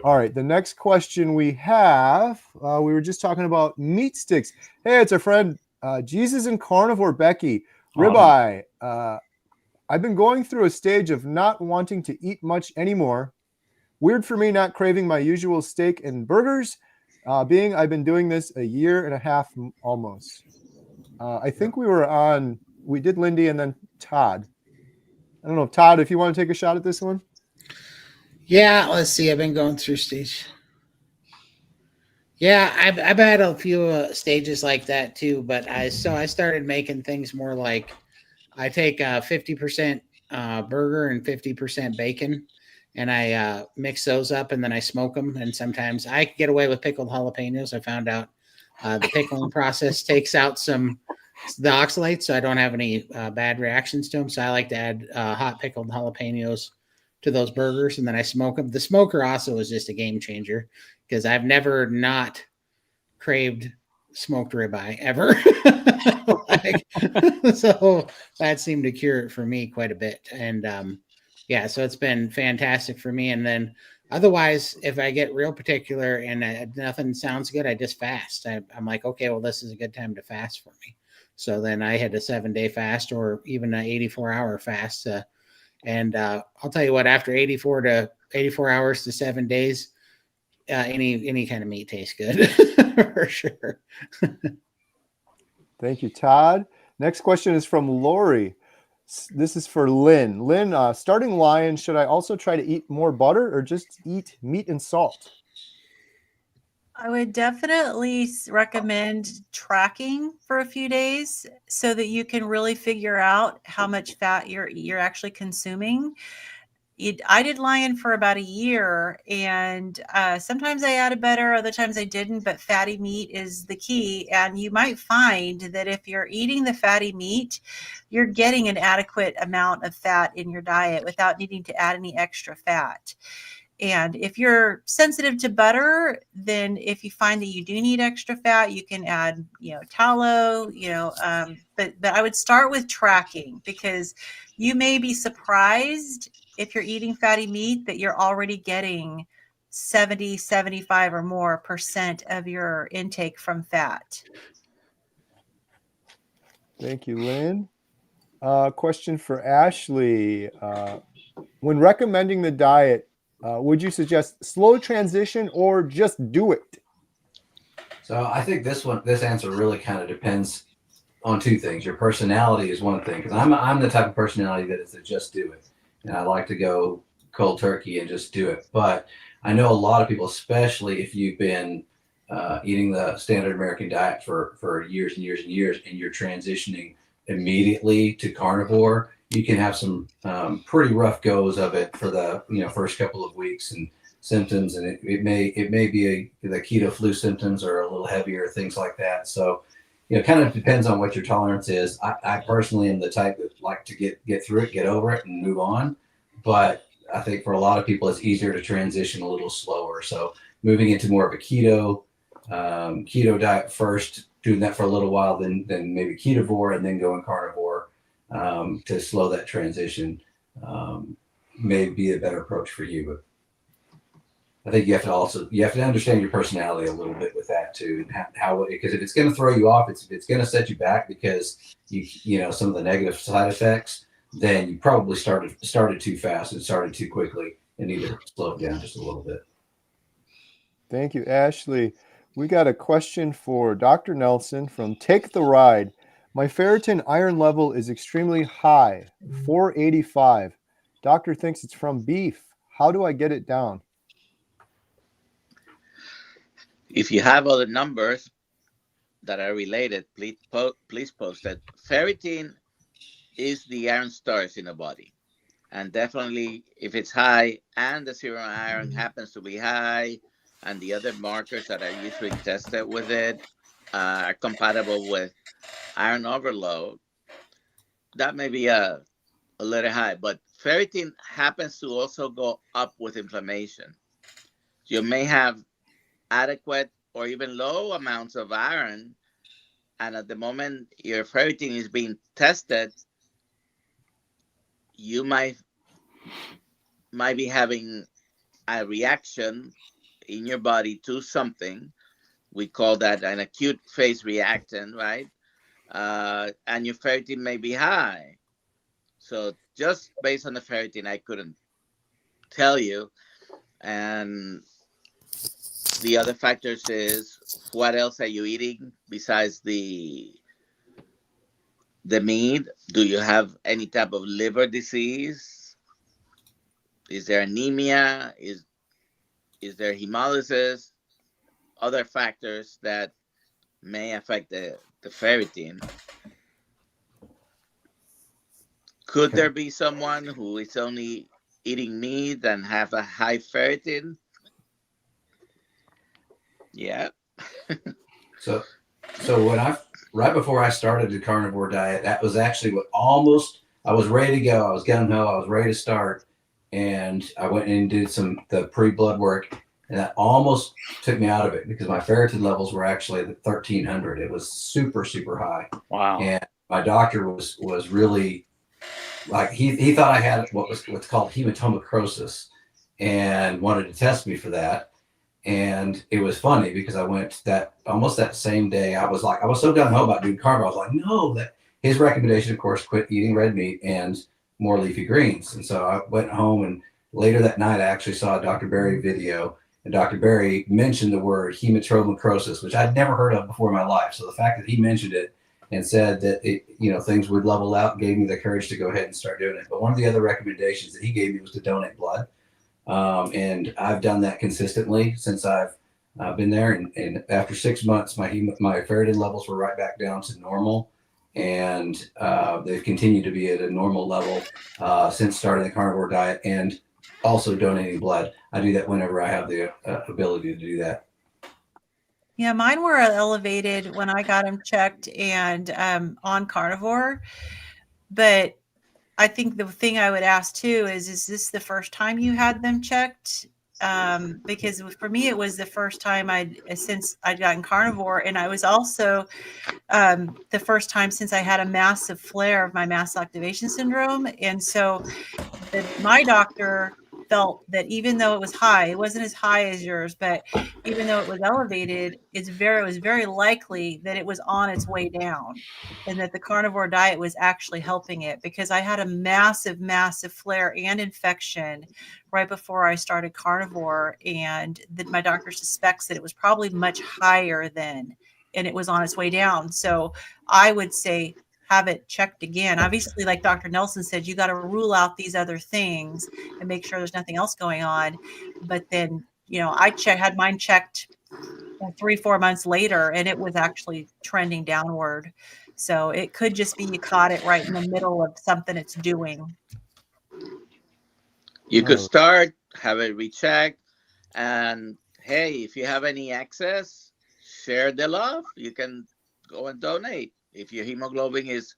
All right, the next question we have, we were just talking about meat sticks. Hey, it's our friend Jesus and Carnivore Becky. Ribeye. I've been going through a stage of not wanting to eat much anymore. Weird for me not craving my usual steak and burgers, being I've been doing this a year and a half almost. I think we did Lindy and then Todd. I don't know, Todd, if you want to take a shot at this one. Yeah, let's see. I've been going through stage. Yeah, I've had a few stages like that too, but I started making things more like I take 50% burger and 50% bacon, and I mix those up, and then I smoke them. And sometimes I get away with pickled jalapenos. I found out the pickling process takes out the oxalates, so I don't have any bad reactions to them. So I like to add hot pickled jalapenos to those burgers, and then I smoke them. The smoker also is just a game changer because I've never not craved smoked ribeye ever. So that seemed to cure it for me quite a bit. And yeah, so it's been fantastic for me. And then otherwise, if I get real particular and nothing sounds good, I just fast. I'm like, okay, well, this is a good time to fast for me. So then I had a 7-day fast or even an 84-hour fast. And I'll tell you what, after 84 hours to 7 days, any kind of meat tastes good for sure. Thank you, Todd. Next question is from Lori. This is for Lynn. Lynn, starting Lion, should I also try to eat more butter or just eat meat and salt? I would definitely recommend tracking for a few days so that you can really figure out how much fat you're actually consuming. I did Lion for about a year, and sometimes I added butter, other times I didn't, but fatty meat is the key. And you might find that if you're eating the fatty meat, you're getting an adequate amount of fat in your diet without needing to add any extra fat. And if you're sensitive to butter, then if you find that you do need extra fat, you can add, tallow, but I would start with tracking, because you may be surprised if you're eating fatty meat that you're already getting 70, 75 or more % of your intake from fat. Thank you, Lynn. Question for Ashley. When recommending the diet, would you suggest slow transition or just do it? So I think this answer really kind of depends on two things. Your personality is one thing, because I'm the type of personality that is to just do it. And I like to go cold turkey and just do it. But I know a lot of people, especially if you've been eating the standard American diet for years and years and years, and you're transitioning immediately to carnivore, you can have some pretty rough goes of it for the first couple of weeks and symptoms, and it may be the keto flu symptoms are a little heavier, things like that. So it kind of depends on what your tolerance is. I personally am the type that like to get through it, get over it, and move on. But I think for a lot of people, it's easier to transition a little slower. So moving into more of a keto diet first, doing that for a little while, then maybe ketovore, and then going carnivore to slow that transition may be a better approach for you. But I think you have to understand your personality a little bit with that too, and how because if it's going to throw you off, it's going to set you back because you some of the negative side effects, then you probably started too fast and started too quickly and need to slow it down just a little bit. Thank you, Ashley. We got a question for Dr. Nelson from Take the Ride. My ferritin iron level is extremely high, 485. Doctor thinks it's from beef. How do I get it down? If you have other numbers that are related, please post it. Ferritin is the iron stores in the body. And definitely, if it's high and the serum iron happens to be high, and the other markers that are usually tested with it are compatible with iron overload, that may be a little high. But ferritin happens to also go up with inflammation. You may have adequate or even low amounts of iron, and at the moment your ferritin is being tested, you might be having a reaction in your body to something. We call that an acute phase reactant, right? And your ferritin may be high. So just based on the ferritin, I couldn't tell you. And the other factors is, what else are you eating besides the meat? Do you have any type of liver disease? Is there anemia? Is there hemolysis? Other factors that may affect the ferritin. Could there be someone who is only eating meat and have a high ferritin? Yeah. So when right before I started the carnivore diet, that was actually what I was ready to go. I was gung ho. I was ready to start, and I went and did the pre-blood work, and that almost took me out of it because my ferritin levels were actually at 1,300. It was super, super high. Wow. And my doctor was really like, he thought I had what's called hematomacrosis and wanted to test me for that. And it was funny because I went almost that same day. I was so gung ho about doing carnivore. I was like, no, that his recommendation, of course, quit eating red meat and more leafy greens. And so I went home, and later that night, I actually saw a Dr. Berry video, and Dr. Berry mentioned the word hematomacrosis, which I'd never heard of before in my life. So the fact that he mentioned it and said that things would level out gave me the courage to go ahead and start doing it. But one of the other recommendations that he gave me was to donate blood. And I've done that consistently since I've been there. And after 6 months, my ferritin levels were right back down to normal. And they've continued to be at a normal level since starting the carnivore diet and also donating blood. I do that whenever I have the ability to do that. Yeah, mine were elevated when I got them checked and on carnivore. But I think the thing I would ask too is this the first time you had them checked? Because for me, it was the first time since I'd gotten carnivore, and I was also the first time since I had a massive flare of my mast activation syndrome. And so my doctor felt that even though it was high, it wasn't as high as yours, but even though it was elevated, it was very likely that it was on its way down, and that the carnivore diet was actually helping it, because I had a massive, massive flare and infection right before I started carnivore, and my doctor suspects that it was probably much higher then, and it was on its way down. So I would say have it checked again. Obviously, like Dr. Nelson said, you got to rule out these other things and make sure there's nothing else going on. But then, I had mine checked 3-4 months later, and it was actually trending downward. So it could just be you caught it right in the middle of something it's doing. You could start, have it rechecked, and hey, if you have any excess, share the love. You can go and donate. If your hemoglobin is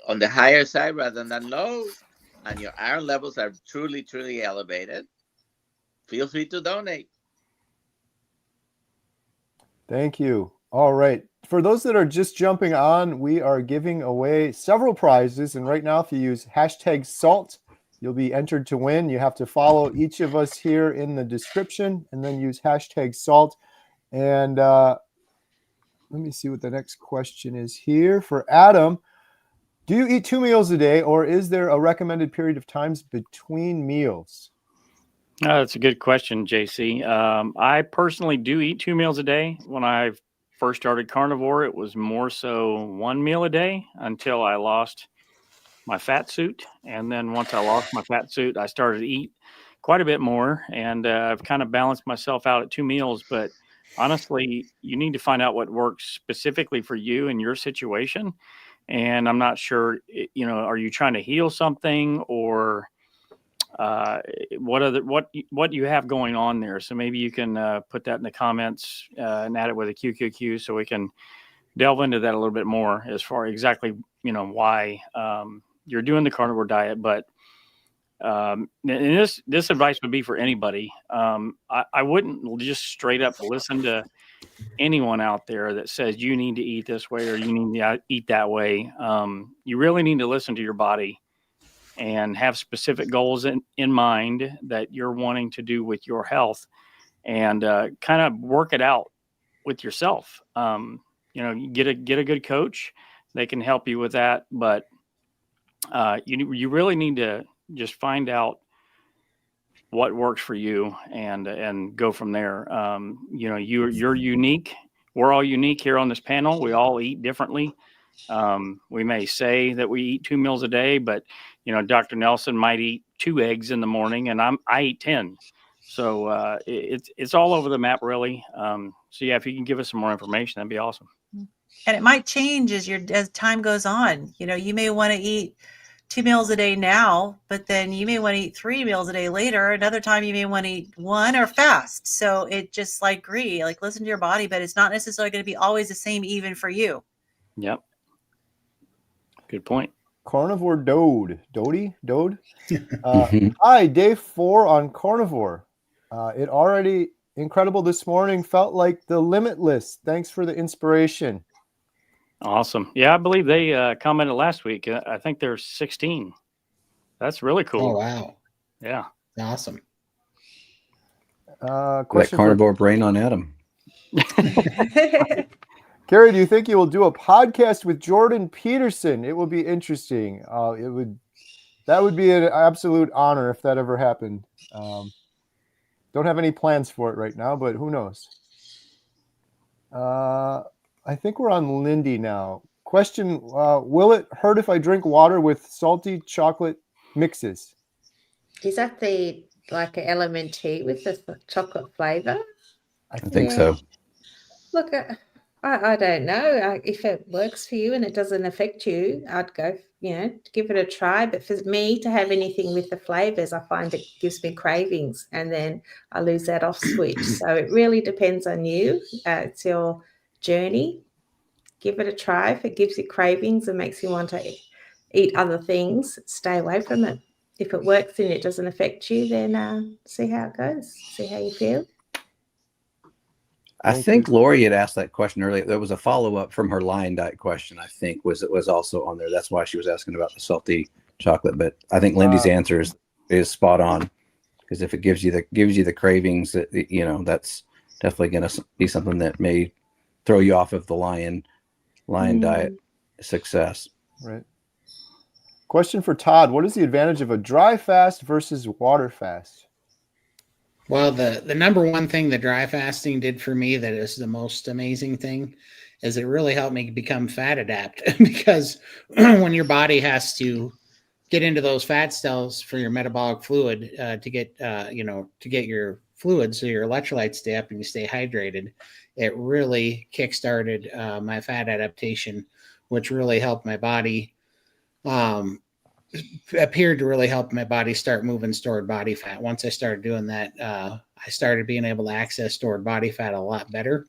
on the higher side rather than low, and your iron levels are truly, truly elevated, feel free to donate. Thank you. All right. For those that are just jumping on, we are giving away several prizes. And right now, if you use #SALT, you'll be entered to win. You have to follow each of us here in the description and then use #SALT. And let me see what the next question is here. For Adam, do you eat 2 meals a day, or is there a recommended period of times between meals? That's a good question, JC. I personally do eat 2 meals a day. When I first started carnivore, it was more so 1 meal a day until I lost my fat suit. And then once I lost my fat suit, I started to eat quite a bit more, and I've kind of balanced myself out at 2 meals. But honestly, you need to find out what works specifically for you and your situation. And I'm not sure, are you trying to heal something, or what you have going on there? So maybe you can put that in the comments and add it with a QQQ, so we can delve into that a little bit more as far exactly why you're doing the carnivore diet. But and this advice would be for anybody. I wouldn't just straight up listen to anyone out there that says you need to eat this way or you need to eat that way. You really need to listen to your body and have specific goals in mind that you're wanting to do with your health, and kind of work it out with yourself. Get a good coach. They can help you with that, but you really need to just find out what works for you and go from there. You're unique. We're all unique here on this panel. We all eat differently. We may say that we eat 2 meals a day, but Dr. Nelson might eat 2 eggs in the morning, and I eat 10. So it's all over the map, really. So yeah, if you can give us some more information, that'd be awesome. And it might change as time goes on. You may want to eat 2 meals a day now, but then you may want to eat 3 meals a day later. Another time you may want to eat 1 or fast. So it just listen to your body, but it's not necessarily going to be always the same even for you. Yep. Good point. Carnivore Dode. Hi, day 4 on Carnivore. It already incredible this morning. Felt like the limitless. Thanks for the inspiration. Awesome. Yeah, I believe they commented last week. I think there's 16. That's really cool. Oh, wow. Yeah. Awesome. That carnivore brain on Adam. Carrie, do you think you will do a podcast with Jordan Peterson? It would be interesting. That would be an absolute honor if that ever happened. Don't have any plans for it right now, but who knows? I think we're on Lindy now. Question, will it hurt if I drink water with salty chocolate mixes? Is that the like an LMNT with the chocolate flavor? I think so. Look, I don't know. If it works for you and it doesn't affect you, I'd go, give it a try. But for me to have anything with the flavors, I find it gives me cravings, and then I lose that off switch. So it really depends on you. It's your journey. Give it a try. If it gives you cravings and makes you want to eat other things, stay away from it. If it works and it doesn't affect you, then see how it goes. See how you feel. I think Lori had asked that question earlier. There was a follow-up from her lion diet question, I think, was also on there. That's why she was asking about the salty chocolate. But I think Lindy's answer is spot on, because if it gives you the cravings, that's definitely going to be something that may throw you off of the lion diet success. Right. Question for Todd: what is the advantage of a dry fast versus water fast? Well, the number one thing that dry fasting did for me that is the most amazing thing is it really helped me become fat adapt, because when your body has to get into those fat cells for your metabolic fluid to get your fluid so your electrolytes stay up and you stay hydrated, it really kickstarted my fat adaptation, which really helped my body appeared to really help my body start moving stored body fat. Once I started doing that, I started being able to access stored body fat a lot better.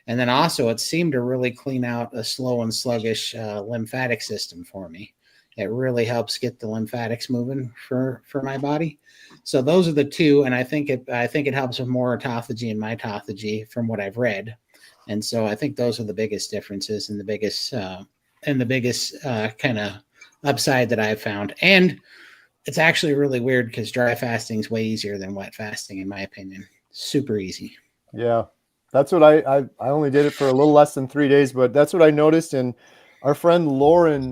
And then also it seemed to really clean out a slow and sluggish lymphatic system for me. It really helps get the lymphatics moving for my body. So those are the two. And I think it helps with more autophagy and mitophagy from what I've read. And so I think those are the biggest differences and the biggest kind of upside that I've found. And it's actually really weird because dry fasting is way easier than wet fasting, in my opinion. Super easy. Yeah, that's what I only did it for a little less than 3 days, but that's what I noticed. And our friend Lauren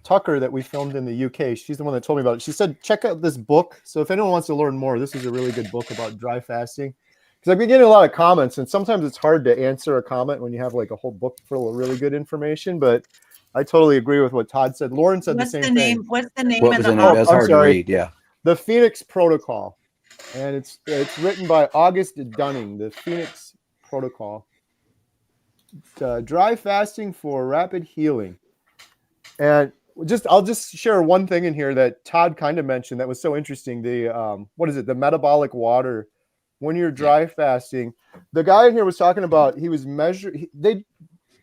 Tucker that we filmed in the UK, she's the one that told me about it. She said, check out this book. So if anyone wants to learn more, this is a really good book about dry fasting. Because I've been getting a lot of comments, and sometimes it's hard to answer a comment when you have like a whole book full of really good information. But I totally agree with what Todd said. Lauren said What's the the same name? thing. What's the name What of was the the name? book? That's I'm hard sorry. to read. Yeah. The Phoenix Protocol, and it's written by August Dunning. The Phoenix Protocol. Dry fasting for rapid healing. And I'll just share one thing in here that Todd kind of mentioned that was so interesting. The what is it? The metabolic water. When you're dry fasting, the guy in here was talking about he was measuring.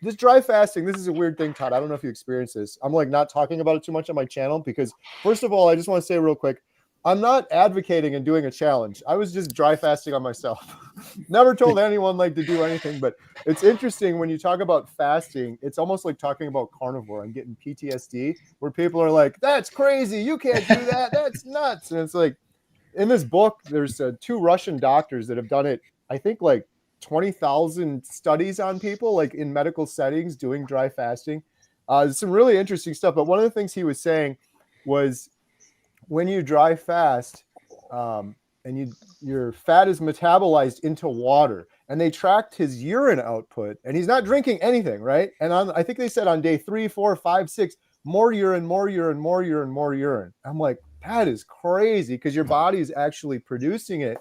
This dry fasting. This is a weird thing, Todd. I don't know if you experience this. I'm like not talking about it too much on my channel because first of all, I just want to say real quick, I'm not advocating and doing a challenge. I was just dry fasting on myself. Never told anyone like to do anything, but it's interesting when you talk about fasting, it's almost like talking about carnivore. I'm getting PTSD where people are like, that's crazy. You can't do that. That's nuts. And it's like, in this book, there's 2 Russian doctors that have done it, I think like 20,000 studies on people, like in medical settings doing dry fasting. Some really interesting stuff. But one of the things he was saying was when you dry fast and your fat is metabolized into water, and they tracked his urine output, and he's not drinking anything, right? And I think they said on day 3, 4, 5, 6, more urine, more urine, more urine, more urine. I'm like, that is crazy because your body is actually producing it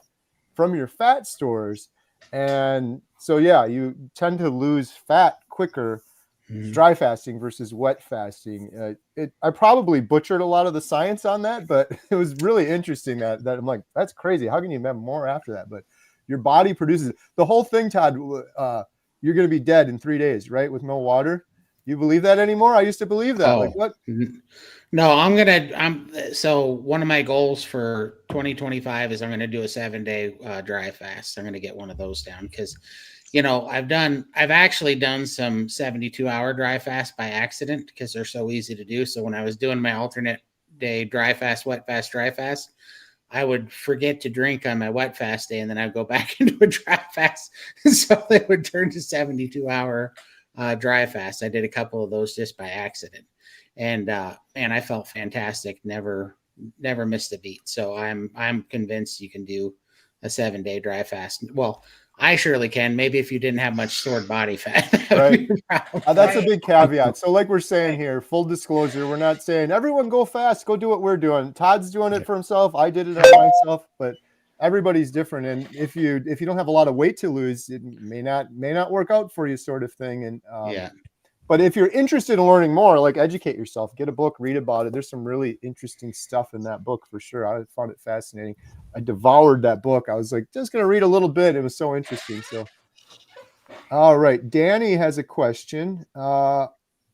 from your fat stores. And so, yeah, you tend to lose fat quicker dry fasting versus wet fasting. I probably butchered a lot of the science on that, but it was really interesting that I'm like, that's crazy. How can you have more after that? But your body produces the whole thing, Todd. You're going to be dead in 3 days, right? With no water. You believe that anymore? I used to believe that. Like what? No, so one of my goals for 2025 is I'm going to do a 7-day dry fast. I'm going to get one of those down because, I've actually done some 72-hour dry fast by accident because they're so easy to do. So when I was doing my alternate day dry fast, wet fast, dry fast, I would forget to drink on my wet fast day and then I'd go back into a dry fast. So they would turn to 72-hour dry fast. I did a couple of those just by accident. And I felt fantastic. Never missed a beat. So I'm convinced you can do a 7-day dry fast. Well, I surely can. Maybe if you didn't have much stored body fat. Right. That's a big caveat. So like we're saying here, full disclosure, we're not saying everyone go fast, go do what we're doing. Todd's doing it for himself. I did it on myself, but everybody's different. And if you don't have a lot of weight to lose, it may not work out for you, sort of thing. And but if you're interested in learning more, like educate yourself, get a book, read about it. There's some really interesting stuff in that book for sure. I found it fascinating. I devoured that book. I was like, just going to read a little bit. It was so interesting. So, all right. Danny has a question. We're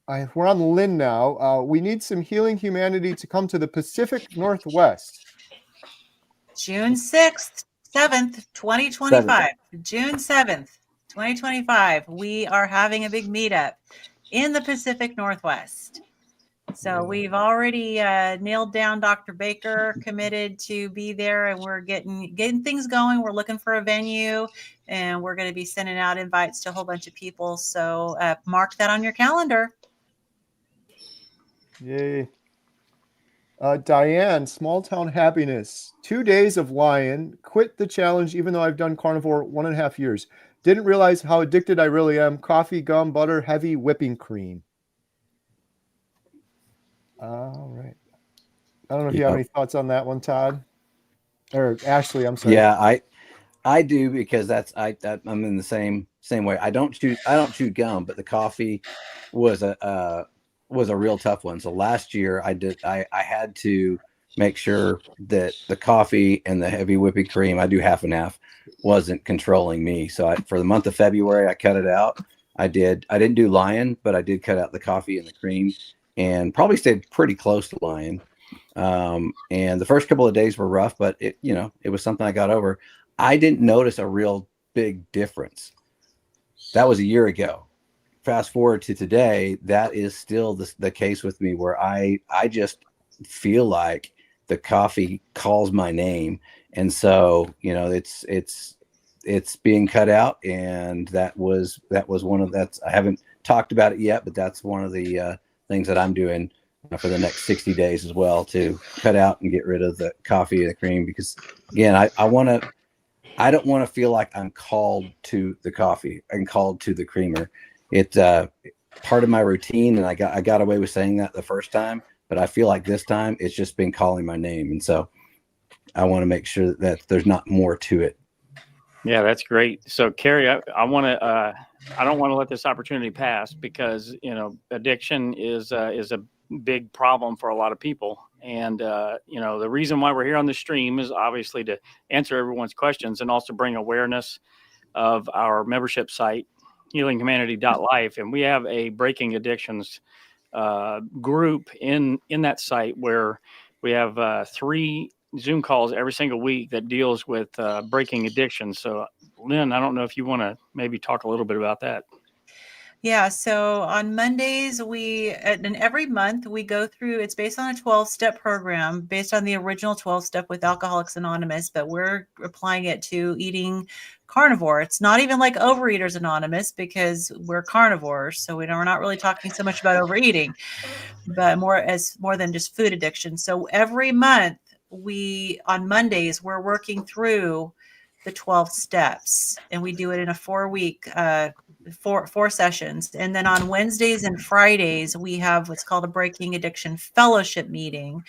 on Lynn now. We need some Healing Humanity to come to the Pacific Northwest. June 6th, 7th, 2025. June 7th, 2025. We are having a big meetup in the Pacific Northwest. So we've already nailed down Dr. Baker, committed to be there, and we're getting things going. We're looking for a venue, and we're going to be sending out invites to a whole bunch of people. So mark that on your calendar. Yay. Diane, Small Town Happiness. 2 days of lion. Quit the challenge even though I've done carnivore 1.5 years. Didn't realize how addicted I really am. Coffee, gum, butter, heavy whipping cream. All right. I don't know if you have any thoughts on that one, Todd. Or Ashley, I'm sorry. Yeah, I do because I'm in the same way. I don't chew gum, but the coffee was a real tough one. So last year I had to make sure that the coffee and the heavy whipping cream, I do half and half, wasn't controlling me. So for the month of February, I cut it out. I didn't do lion, but I did cut out the coffee and the cream and probably stayed pretty close to lion. And the first couple of days were rough, but it was something I got over. I didn't notice a real big difference. That was a year ago. Fast forward to today, that is still the case with me, where I just feel like the coffee calls my name. And so, it's being cut out. And that was one of I haven't talked about it yet, but that's one of the things that I'm doing for the next 60 days as well, to cut out and get rid of the coffee and the cream, because again, I don't want to feel like I'm called to the coffee and called to the creamer. part of my routine, and I got away with saying that the first time, but I feel like this time it's just been calling my name, and so I want to make sure that there's not more to it. Yeah, that's great. So, Carrie, I want to. I don't want to let this opportunity pass because addiction is a big problem for a lot of people, and the reason why we're here on the stream is obviously to answer everyone's questions and also bring awareness of our membership site, HealingHumanity.life, and we have a breaking addictions group in that site where we have 3 Zoom calls every single week that deals with breaking addiction. So, Lynn, I don't know if you want to maybe talk a little bit about that. Yeah, so on Mondays, and every month we go through, it's based on a 12-step program, based on the original 12-step with Alcoholics Anonymous, but we're applying it to eating carnivore. It's not even like Overeaters Anonymous because we're carnivores. So we're not really talking so much about overeating, but more than just food addiction. So every month on Mondays, we're working through the 12 steps, and we do it in a 4-week, 4 sessions. And then on Wednesdays and Fridays, we have what's called a Breaking Addiction Fellowship meeting,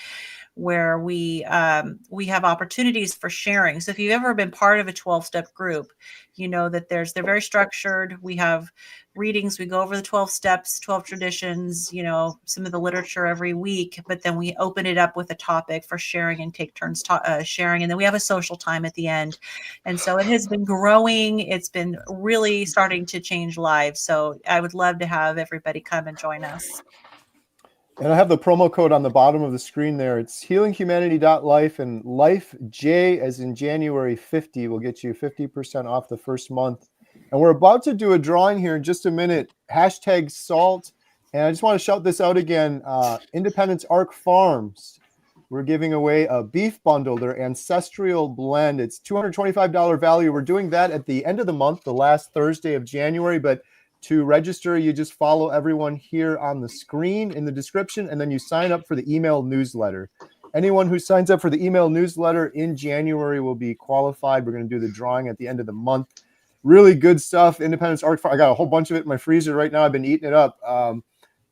where we have opportunities for sharing. So if you've ever been part of a 12-step group, you know that they're very structured. We have readings. We go over the 12 steps, 12 traditions, some of the literature every week, but then we open it up with a topic for sharing and take turns sharing. And then we have a social time at the end. And so it has been growing. It's been really starting to change lives. So I would love to have everybody come and join us. And I have the promo code on the bottom of the screen there. It's HealingHumanity.life, and Life J as in January 50 will get you 50% off the first month. And we're about to do a drawing here in just a minute. #salt. And I just want to shout this out again. Independence Arc Farms. We're giving away a beef bundle, their ancestral blend. It's $225 value. We're doing that at the end of the month, the last Thursday of January. But to register, you just follow everyone here on the screen in the description, and then you sign up for the email newsletter. Anyone who signs up for the email newsletter in January will be qualified. We're going to do the drawing at the end of the month. Really good stuff. Independence Arc Farm. I got a whole bunch of it in my freezer right now. I've been eating it up.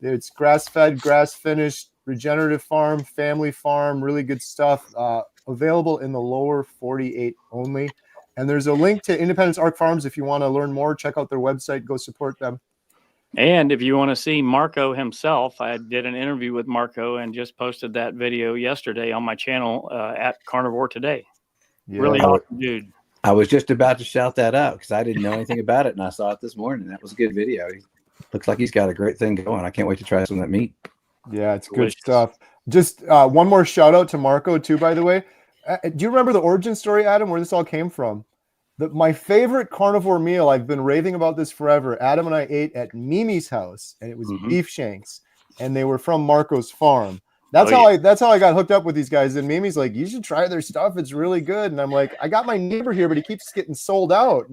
It's grass-fed, grass-finished, regenerative farm, family farm, really good stuff. Available in the lower 48 only. And there's a link to Independence Arc Farms if you want to learn more. Check out their website. Go support them. And if you want to see Marco himself, I did an interview with Marco and just posted that video yesterday on my channel at Carnivore Today. Yeah. Really awesome dude. I was just about to shout that out because I didn't know anything about it, and I saw it this morning. That was a good video. He looks like he's got a great thing going. I can't wait to try some of that meat. Yeah, it's delicious. Good stuff. Just one more shout out to Marco too, by the way. Do you remember the origin story, Adam, where this all came from? My favorite carnivore meal, I've been raving about this forever. Adam and I ate at Mimi's house, and it was beef shanks, and they were from Marco's farm. That's how I got hooked up with these guys. And Mimi's like, you should try their stuff. It's really good. And I'm like, I got my neighbor here, but he keeps getting sold out.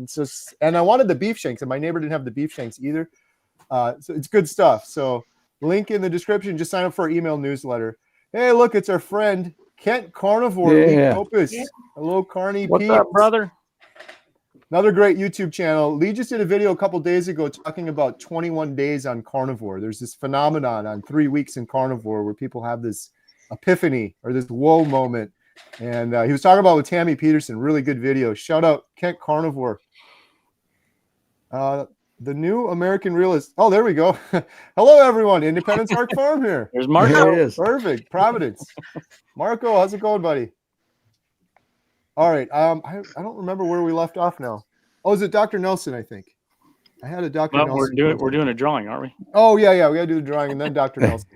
And I wanted the beef shanks, and my neighbor didn't have the beef shanks either. So it's good stuff. So link in the description. Just sign up for our email newsletter. Hey, look, it's our friend Kent Carnivore. Yeah. Opus. Yeah. Hello, Carney. What's up, brother? Another great YouTube channel. Lee just did a video a couple days ago talking about 21 days on carnivore. There's this phenomenon on 3 weeks in carnivore where people have this epiphany or this whoa moment. And he was talking about with Tammy Peterson. Really good video. Shout out Kent Carnivore. The new American realist. Oh, there we go. Hello, everyone. Independence Arc Farm here. There's Marco. There he is. Perfect. Providence. Marco, how's it going, buddy? All right. I don't remember where we left off now. Oh, is it Dr. Nelson, I think? I had a Dr. Nelson. We're doing a drawing, aren't we? Oh, yeah. We got to do the drawing and then Dr. Nelson.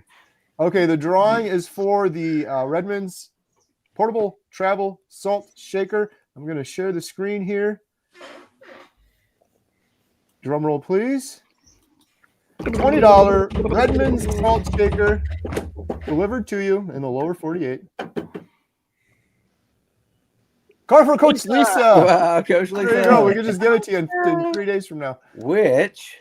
Okay, the drawing is for the Redmond's Portable Travel Salt Shaker. I'm going to share the screen here. Drum roll, please. $20 Redmond's Salt Shaker delivered to you in the lower 48. Carnivore Coach Lisa. Wow, Coach Lisa. There you go. We can just give it to you in 3 days from now. Which,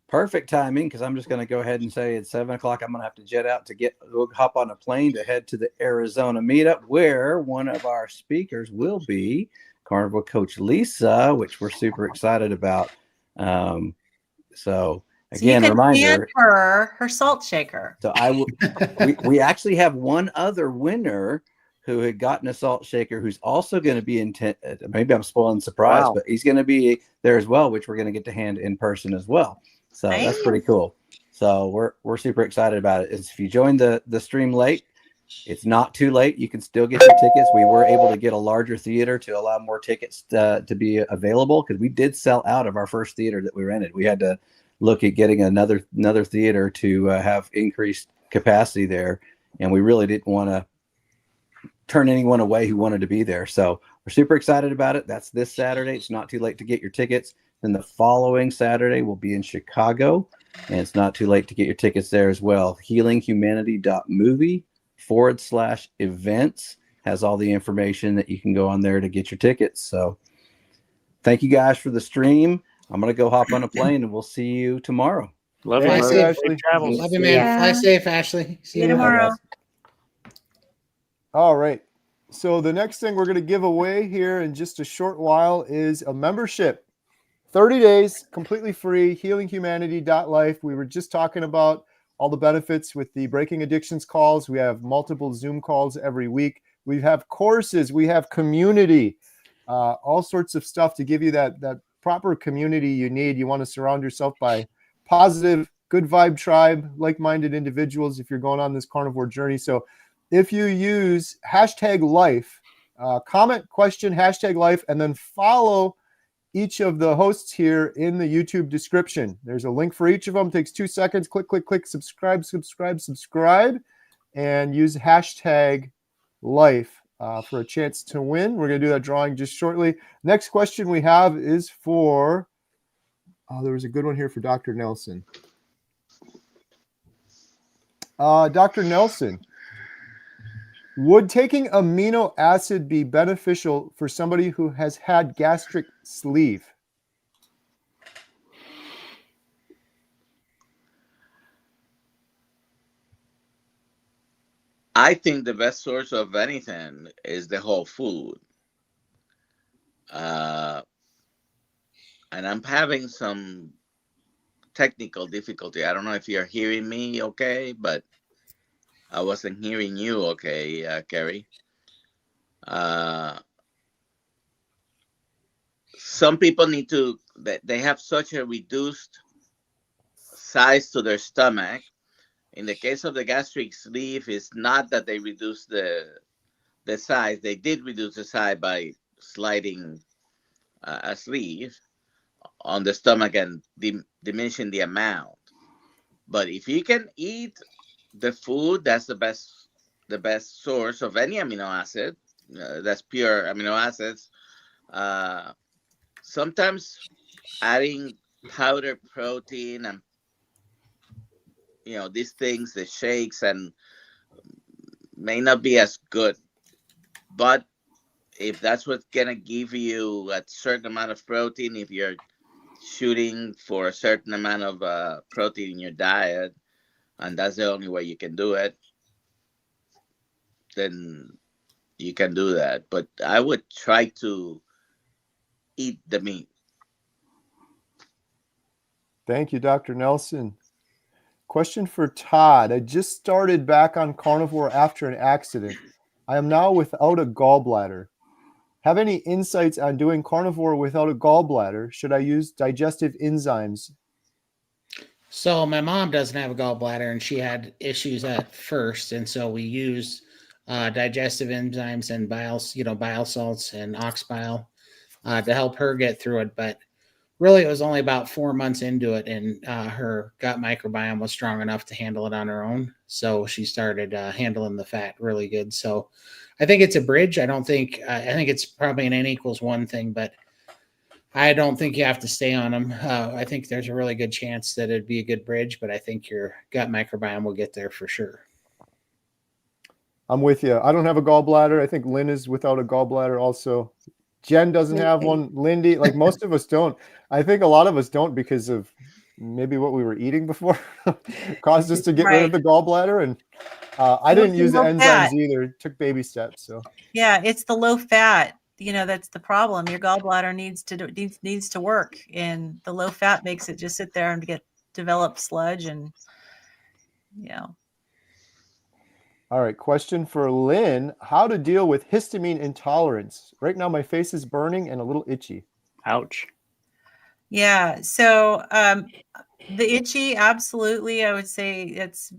perfect timing, because I'm just going to go ahead and say at 7 o'clock, I'm going to have to jet out to hop on a plane to head to the Arizona meetup, where one of our speakers will be Carnivore Coach Lisa, which we're super excited about. So So you Again, can hand reminder. her salt shaker. So we actually have one other winner who had gotten a salt shaker, who's also going to be maybe I'm spoiling the surprise, Wow. but he's going to be there as well, which we're going to get to hand in person as well. So that's pretty cool. So we're super excited about it. If you joined the stream late, it's not too late. You can still get your tickets. We were able to get a larger theater to allow more tickets to be available, because we did sell out of our first theater that we rented. We had to look at getting another theater to have increased capacity there, and we really didn't want to turn anyone away who wanted to be there. So we're super excited about it. That's this Saturday. It's not too late to get your tickets. Then the following Saturday we'll be in Chicago, and it's not too late to get your tickets there as well. HealingHumanity.movie/events has all the information that you can go on there to get your tickets. So thank you guys for the stream. I'm going to go hop on a plane, and we'll see you tomorrow. Love Fly you, safe, brother. Ashley. Safe travels. Love you, man. Yeah. Fly safe, Ashley. See you tomorrow. All right. So the next thing we're going to give away here in just a short while is a membership. 30 days, completely free, HealingHumanity.life. We were just talking about all the benefits with the Breaking Addictions calls. We have multiple Zoom calls every week. We have courses. We have community, all sorts of stuff to give you that proper community you need. You want to surround yourself by positive, good vibe tribe, like-minded individuals if you're going on this carnivore journey. So if you use #life, comment, question, #life, and then follow each of the hosts here in the YouTube description. There's a link for each of them. It takes 2 seconds. Click, click, click, subscribe, and use #life for a chance to win. We're going to do that drawing just shortly. Next question we have is for, there was a good one here for Dr. Nelson. Dr. Nelson, would taking amino acid be beneficial for somebody who has had gastric sleeve? I think the best source of anything is the whole food. And I'm having some technical difficulty. I don't know if you're hearing me okay, but I wasn't hearing you okay, Kerry. Some people need to, they have such a reduced size to their stomach. In the case of the gastric sleeve, it's not that they reduce the size. They did reduce the size by sliding a sleeve on the stomach and diminishing the amount. But if you can eat the food, that's the best source of any amino acid. That's pure amino acids. Sometimes adding powdered protein and these things, the shakes, and may not be as good. But if that's what's gonna give you a certain amount of protein, if you're shooting for a certain amount of protein in your diet, and that's the only way you can do it, then you can do that. But I would try to eat the meat. Thank you, Dr. Nelson. Question for Todd. I just started back on carnivore after an accident. I am now without a gallbladder. Have any insights on doing carnivore without a gallbladder? Should I use digestive enzymes? So my mom doesn't have a gallbladder, and she had issues at first, and so we use digestive enzymes and bile salts and ox bile to help her get through it. But really, it was only about 4 months into it, and her gut microbiome was strong enough to handle it on her own. So she started handling the fat really good. So I think it's a bridge. I think it's probably an N=1 thing, but I don't think you have to stay on them. I think there's a really good chance that it'd be a good bridge, but I think your gut microbiome will get there for sure. I'm with you. I don't have a gallbladder. I think Lynn is without a gallbladder also. Jen doesn't have one. Lindy, like most of us don't. I think a lot of us don't because of maybe what we were eating before caused us to get rid of the gallbladder. And I didn't use the enzymes either. Took baby steps. So yeah, it's the low fat. That's the problem. Your gallbladder needs to work, and the low fat makes it just sit there and get develop sludge and, All right, question for Lynn. How to deal with histamine intolerance? Right now my face is burning and a little itchy. Ouch. Yeah. So the itchy, absolutely. I would say it's,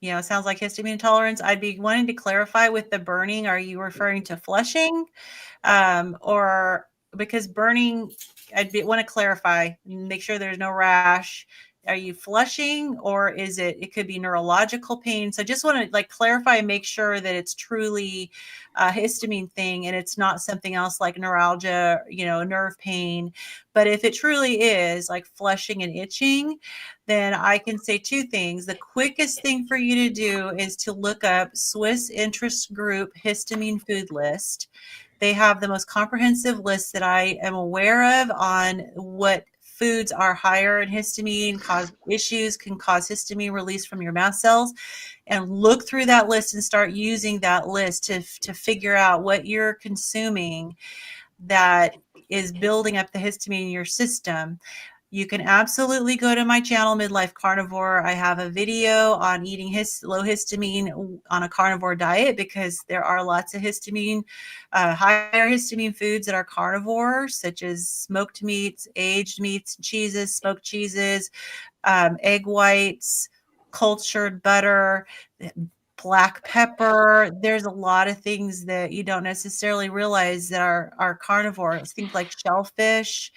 sounds like histamine intolerance. I'd be wanting to clarify with the burning. Are you referring to flushing? Or because burning, want to clarify, make sure there's no rash. Are you flushing, or it could be neurological pain? So I just want to clarify and make sure that it's truly a histamine thing and it's not something else like neuralgia, nerve pain. But if it truly is like flushing and itching, then I can say two things. The quickest thing for you to do is to look up Swiss Interest Group Histamine Food List. They have the most comprehensive list that I am aware of on what foods are higher in histamine, can cause histamine release from your mast cells, and look through that list and start using that list to figure out what you're consuming that is building up the histamine in your system. You can absolutely go to my channel, Midlife Carnivore. I have a video on eating low histamine on a carnivore diet, because there are lots of histamine, higher histamine foods that are carnivore, such as smoked meats, aged meats, cheeses, smoked cheeses, egg whites, cultured butter, black pepper. There's a lot of things that you don't necessarily realize that are carnivore. Things like shellfish.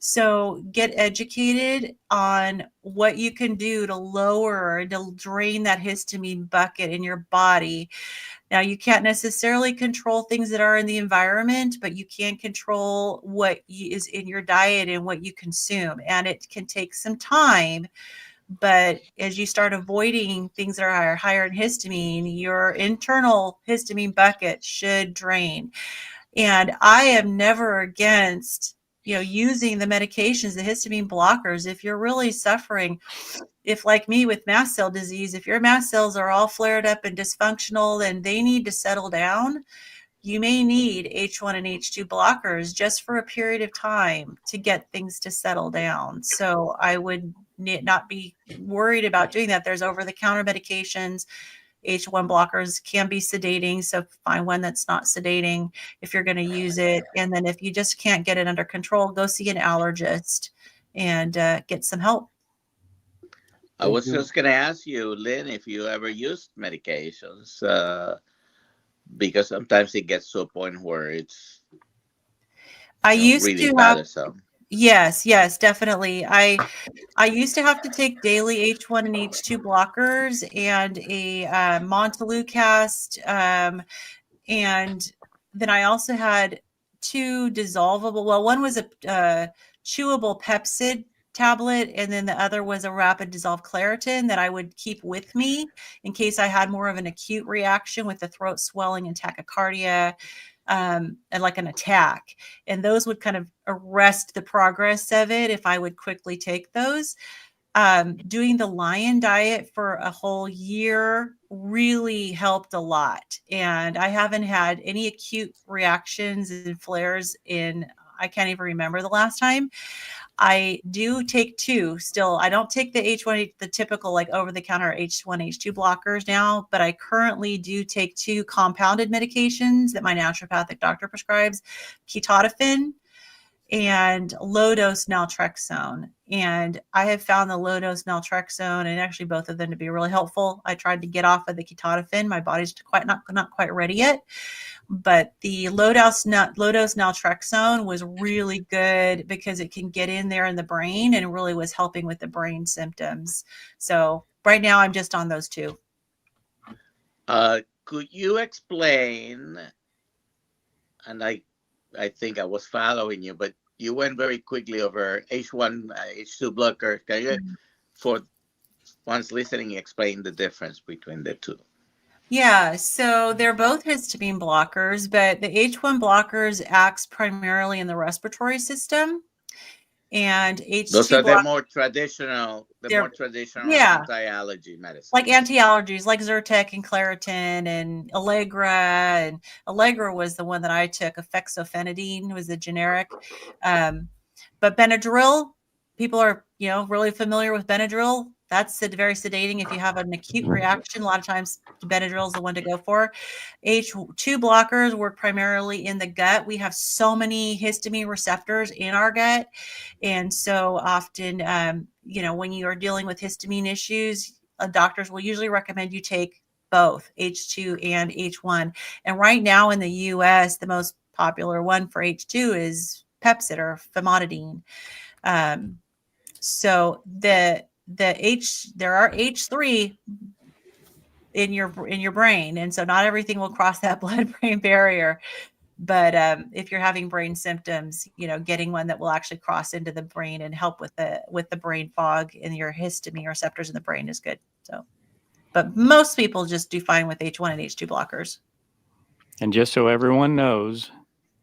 So get educated on what you can do to drain that histamine bucket in your body. Now, you can't necessarily control things that are in the environment, but you can control what is in your diet and what you consume. And it can take some time. But as you start avoiding things that are higher in histamine, your internal histamine bucket should drain. And I am never against, using the medications, the histamine blockers. If you're really suffering, if like me with mast cell disease, if your mast cells are all flared up and dysfunctional and they need to settle down, you may need H1 and H2 blockers just for a period of time to get things to settle down. So I would not be worried about doing that. There's over-the-counter medications. H1 blockers can be sedating, so find one that's not sedating if you're going to use it. And then if you just can't get it under control, go see an allergist and get some help. I was just going to ask you, Lynn, if you ever used medications, because sometimes it gets to a point where it's I used really to have bothersome. Yes, definitely. I used to have to take daily H1 and H2 blockers and a Montelukast, and then I also had two dissolvable. Well, one was a chewable Pepcid tablet, and then the other was a rapid dissolved Claritin that I would keep with me in case I had more of an acute reaction with the throat swelling and tachycardia. And like an attack, and those would kind of arrest the progress of it if I would quickly take those. Doing the lion diet for a whole year really helped a lot, and I haven't had any acute reactions and flares I can't even remember the last time. I do take two still. I don't take the H1, the typical like over-the-counter H1, H2 blockers now, but I currently do take two compounded medications that my naturopathic doctor prescribes, ketotifen and low-dose naltrexone. And I have found the low-dose naltrexone and actually both of them to be really helpful. I tried to get off of the ketotifen. My body's not quite ready yet. But the low-dose naltrexone was really good because it can get in there in the brain and really was helping with the brain symptoms. So right now I'm just on those two. Could you explain, and I think I was following you, but you went very quickly over H1, H2 blocker. Can you, for one's listening, explain the difference between the two? Yeah, so they're both histamine blockers, but the H1 blockers acts primarily in the respiratory system, and H2 Those are the blockers, more traditional, yeah, anti-allergy medicine. like anti-allergies, like Zyrtec and Claritin and Allegra. And Allegra was the one that I took. Fexofenadine was the generic. But Benadryl, people are really familiar with Benadryl, that's very sedating. If you have an acute reaction, a lot of times Benadryl is the one to go for. H2 blockers work primarily in the gut. We have so many histamine receptors in our gut. And so often, when you are dealing with histamine issues, doctors will usually recommend you take both H2 and H1. And right now in the US, the most popular one for H2 is Pepcid or famotidine. So there are H3 in your brain, and so not everything will cross that blood-brain barrier. But if you're having brain symptoms, getting one that will actually cross into the brain and help with the brain fog and your histamine receptors in the brain is good. So, but most people just do fine with H1 and H2 blockers. And just so everyone knows,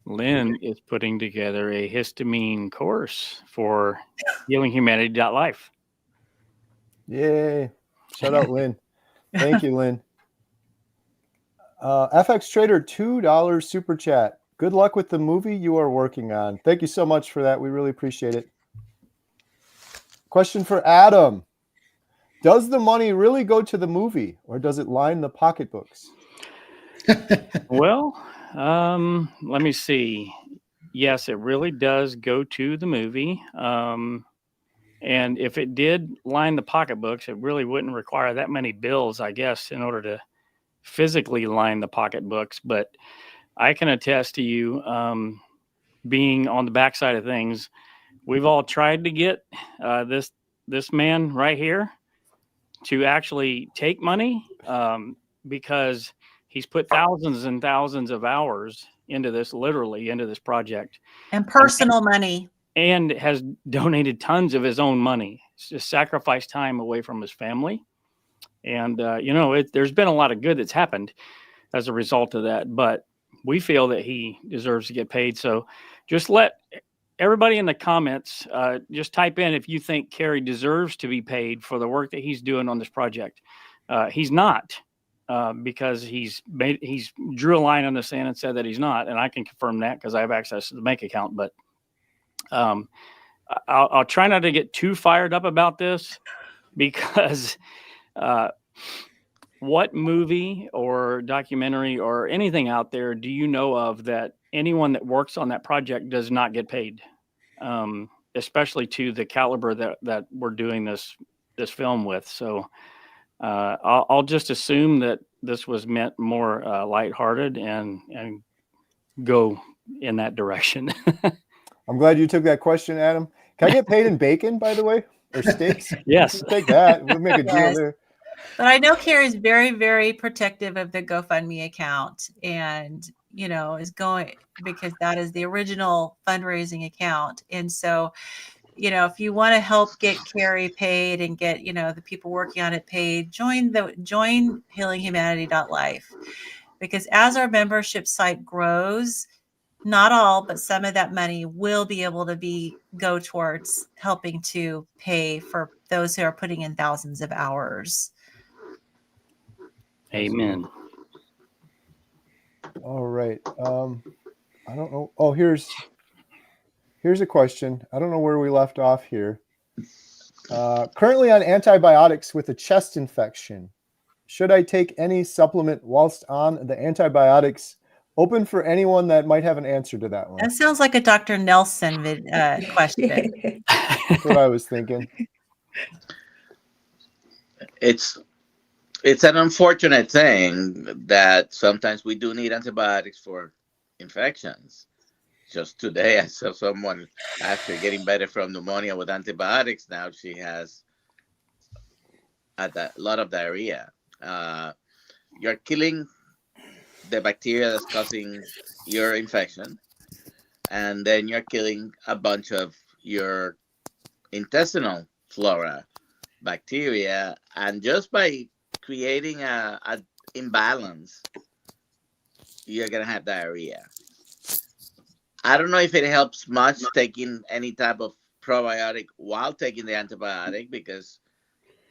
Lynn is putting together a histamine course for HealingHumanity.life. Yay. Shout out, Lynn. Thank you, Lynn. FX Trader, $2 super chat. Good luck with the movie you are working on. Thank you so much for that. We really appreciate it. Question for Adam. Does the money really go to the movie, or does it line the pocketbooks? Well, let me see. Yes, it really does go to the movie. And if it did line the pocketbooks, it really wouldn't require that many bills, I guess, in order to physically line the pocketbooks. But I can attest to you, being on the backside of things, we've all tried to get this man right here to actually take money, because he's put thousands and thousands of hours into this project. And personal money. And has donated tons of his own money. It's just sacrificed time away from his family. And, there's been a lot of good that's happened as a result of that. But we feel that he deserves to get paid. So just let everybody in the comments just type in if you think Carey deserves to be paid for the work that he's doing on this project. He's not, because he's drew a line on the sand and said that he's not, and I can confirm that because I have access to the bank account. But I'll try not to get too fired up about this, because what movie or documentary or anything out there do you know of that anyone that works on that project does not get paid, especially to the caliber that we're doing this film with? So I'll just assume that this was meant more lighthearted and go in that direction. I'm glad you took that question, Adam. Can I get paid in bacon, by the way, or steaks? Yes. Take that. We'll make a deal there. But I know Carey is very, very protective of the GoFundMe account, and is going, because that is the original fundraising account. And so, if you want to help get Carey paid and get the people working on it paid, join HealingHumanity.life, because as our membership site grows, not all, but some of that money will be able to go towards helping to pay for those who are putting in thousands of hours. Amen. All right. I don't know. Oh, here's a question. I don't know where we left off here. Currently on antibiotics with a chest infection. Should I take any supplement whilst on the antibiotics? Open for anyone that might have an answer to that one. That sounds like a Dr. Nelson question. That's what I was thinking. It's an unfortunate thing that sometimes we do need antibiotics for infections. Just today, I saw someone, after getting better from pneumonia with antibiotics, now she has a lot of diarrhea. You're killing the bacteria that's causing your infection, and then you're killing a bunch of your intestinal flora, bacteria, and just by creating a imbalance, you're gonna have diarrhea. I don't know if it helps much taking any type of probiotic while taking the antibiotic, because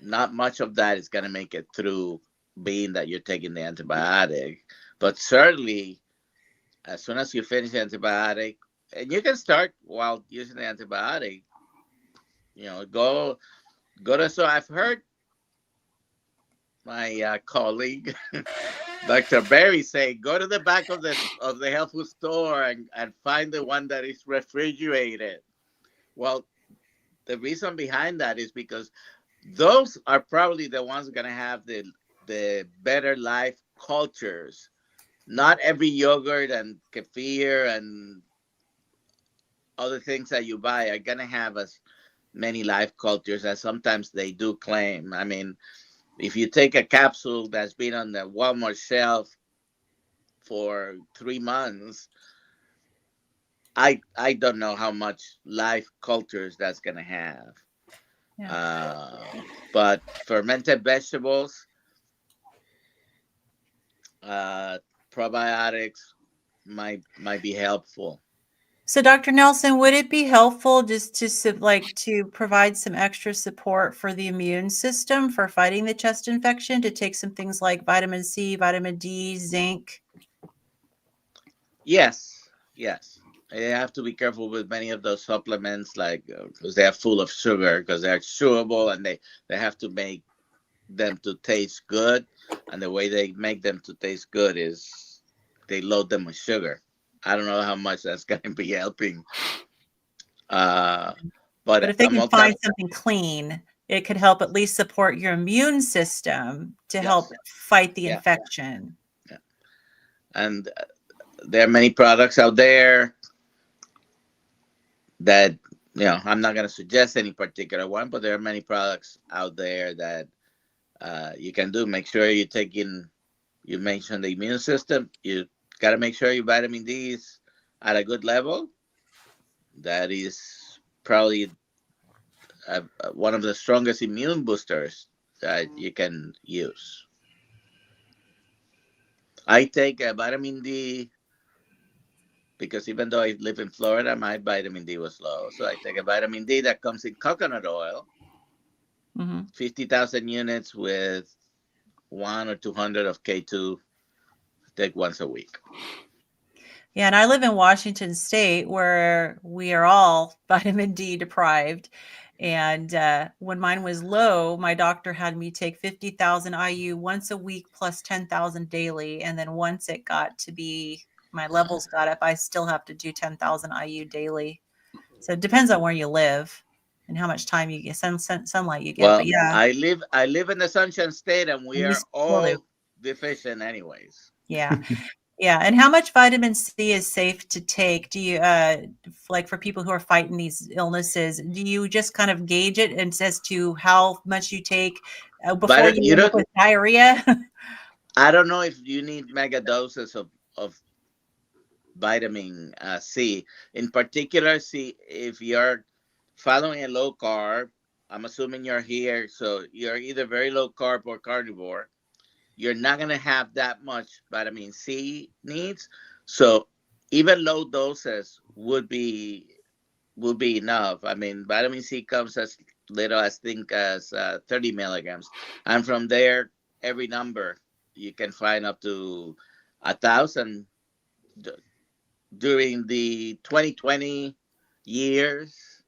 not much of that is gonna make it through, being that you're taking the antibiotic. But certainly, as soon as you finish the antibiotic, and you can start while using the antibiotic, Go to. So I've heard my colleague Dr. Berry say, go to the back of the health food store and find the one that is refrigerated. Well, the reason behind that is because those are probably the ones going to have the better life cultures. Not every yogurt and kefir and other things that you buy are going to have as many life cultures as sometimes they do claim. I mean, if you take a capsule that's been on the Walmart shelf for 3 months, I don't know how much life cultures that's going to have. Yeah. But fermented vegetables, probiotics might be helpful. So, Dr. Nelson, would it be helpful just to provide some extra support for the immune system for fighting the chest infection, to take some things like vitamin C, vitamin D, zinc? Yes. You have to be careful with many of those supplements, like because they're full of sugar, because they're chewable, and they have to make them to taste good. And the way they make them to taste good is they load them with sugar. I don't know how much that's going to be helping. But if they can find something clean, it could help at least support your immune system to help fight the infection. Yeah. And there are many products out there that, I'm not going to suggest any particular one, but there are many products out there that you can do. Make sure you mentioned the immune system. You got to make sure your vitamin D is at a good level. That is probably one of the strongest immune boosters that you can use. I take a vitamin D because even though I live in Florida, my vitamin D was low. So I take a vitamin D that comes in coconut oil, 50,000 units with 100 or 200 of K2. Take once a week. Yeah, and I live in Washington State, where we are all vitamin D deprived. And when mine was low, my doctor had me take 50,000 IU once a week plus 10,000 daily. And then once it got to be, my levels got up, I still have to do 10,000 IU daily. So it depends on where you live and how much time you get, sunlight you get. Well, but yeah, I live in the Sunshine State, and we are all deficient anyways. Yeah. Yeah. And how much vitamin C is safe to take? Do you, like for people who are fighting these illnesses, do you just kind of gauge it and as to how much you take before you end up with diarrhea? I don't know if you need mega doses of vitamin C. In particular, see, if you're following a low carb, I'm assuming you're here, so you're either very low carb or carnivore. You're not going to have that much vitamin C needs. So even low doses would be enough. I mean, vitamin C comes as little as 30 milligrams. And from there, every number you can find up to 1,000. During the 2020 years,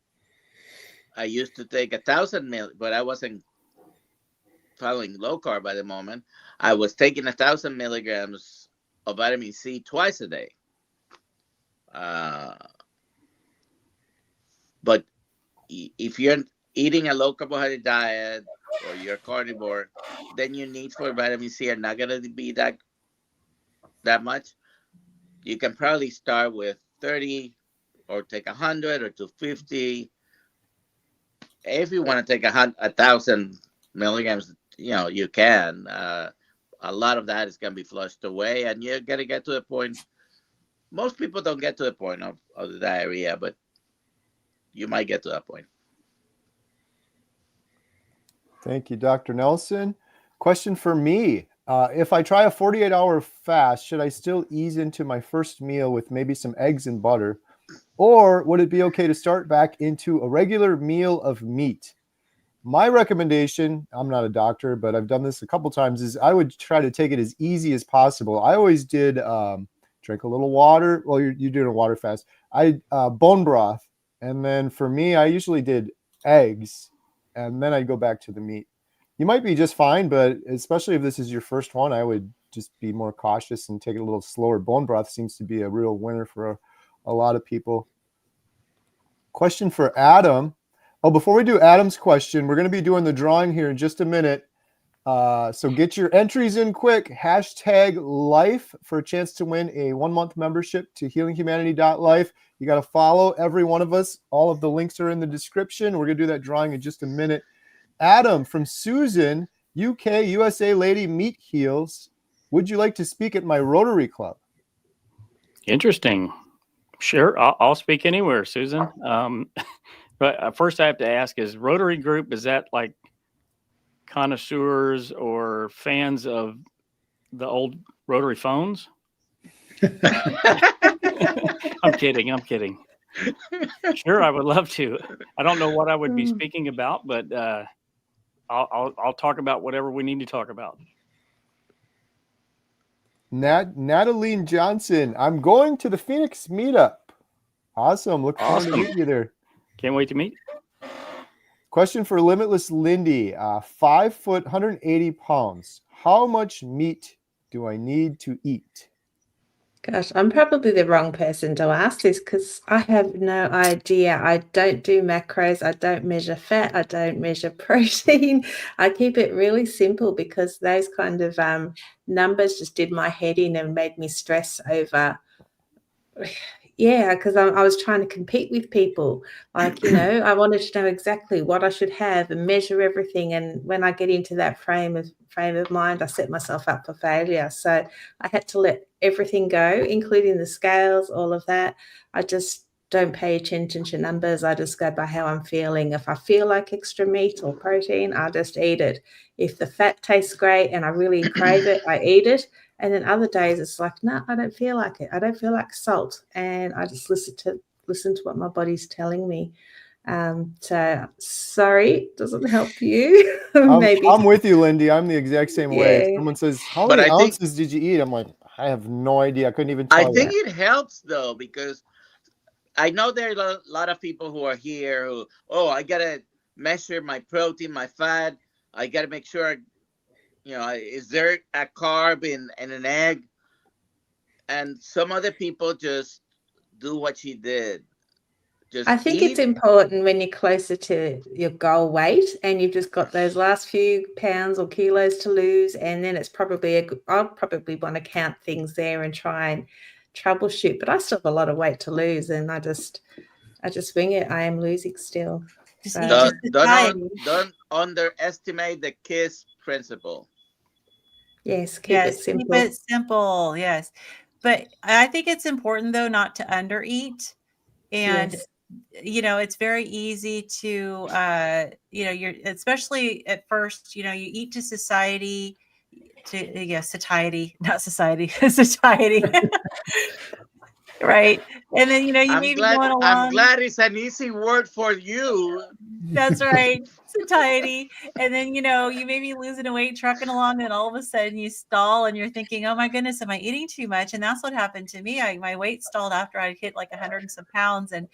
I used to take 1,000 but I wasn't following low carb at the moment. I was taking 1,000 milligrams of vitamin C twice a day. But if you're eating a low carbohydrate diet or you're carnivore, then your needs for vitamin C are not going to be that much. You can probably start with 30 or take 100 or 250. If you want to take 1,000 milligrams, you can. A lot of that is going to be flushed away, and you're going to get to the point. Most people don't get to the point of the diarrhea, but you might get to that point. Thank you, Dr. Nelson. Question for me. If I try a 48-hour fast, should I still ease into my first meal with maybe some eggs and butter? Or would it be okay to start back into a regular meal of meat? My recommendation, I'm not a doctor, but I've done this a couple times, is I would try to take it as easy as possible. I always did drink a little water. Well, you're doing a water fast. Bone broth. And then for me, I usually did eggs, and then I'd go back to the meat. You might be just fine, but especially if this is your first one, I would just be more cautious and take it a little slower. Bone broth seems to be a real winner for a lot of people. Question for Adam. Oh, before we do Adam's question, we're going to be doing the drawing here in just a minute. So get your entries in quick. #life for a chance to win a 1-month membership to HealingHumanity.life. You got to follow every one of us. All of the links are in the description. We're going to do that drawing in just a minute. Adam from Susan, UK, USA Lady Meat Heels. Would you like to speak at my Rotary Club? Interesting. Sure, I'll speak anywhere, Susan. But first I have to ask, is Rotary Group, is that like connoisseurs or fans of the old rotary phones? I'm kidding. Sure, I would love to. I don't know what I would be speaking about, but I'll talk about whatever we need to talk about. Natalie Johnson, I'm going to the Phoenix meetup. Awesome. Look forward to meeting you there. Can't wait to meet. Question for Limitless Lindy. 5 foot, 180 pounds. How much meat do I need to eat? Gosh, I'm probably the wrong person to ask this because I have no idea. I don't do macros. I don't measure fat. I don't measure protein. I keep it really simple because those kind of numbers just did my head in and made me stress over. Yeah, because I was trying to compete with people. Like, I wanted to know exactly what I should have and measure everything. And when I get into that frame of mind, I set myself up for failure. So I had to let everything go, including the scales, all of that. I just don't pay attention to numbers. I just go by how I'm feeling. If I feel like extra meat or protein, I just eat it. If the fat tastes great and I really crave it, I eat it. And then other days it's like, no, I don't feel like it. I don't feel like salt. And I just listen to what my body's telling me. So sorry, doesn't help you. Maybe I'm with you, Lindy. I'm the exact same way. If Yeah. someone says, how But many I think- ounces did you eat? I'm like, I have no idea. I couldn't even tell I think you. it helps though, because I know there are a lot of people who are here who, I got to measure my protein, my fat. I got to make sure, is there a carb in an egg? And some other people just do what she did. Just I think it's important when you're closer to your goal weight and you've just got those last few pounds or kilos to lose, and then it's probably I'll probably want to count things there and try and troubleshoot. But I still have a lot of weight to lose, and I just wing it. I am losing still. Just So- eat to satiety. don't underestimate the KISS principle. Yes, keep it simple. Keep it simple. Yes. But I think it's important though not to undereat. And Yes. it's very easy to you're especially at first, you eat to satiety, satiety, not society, satiety. Right. And then, you may be going along. I'm glad it's an easy word for you. That's right. Satiety. And then, you may be losing weight, trucking along, and all of a sudden you stall and you're thinking, oh my goodness, am I eating too much? And that's what happened to me. My weight stalled after I hit like 100 and some pounds. And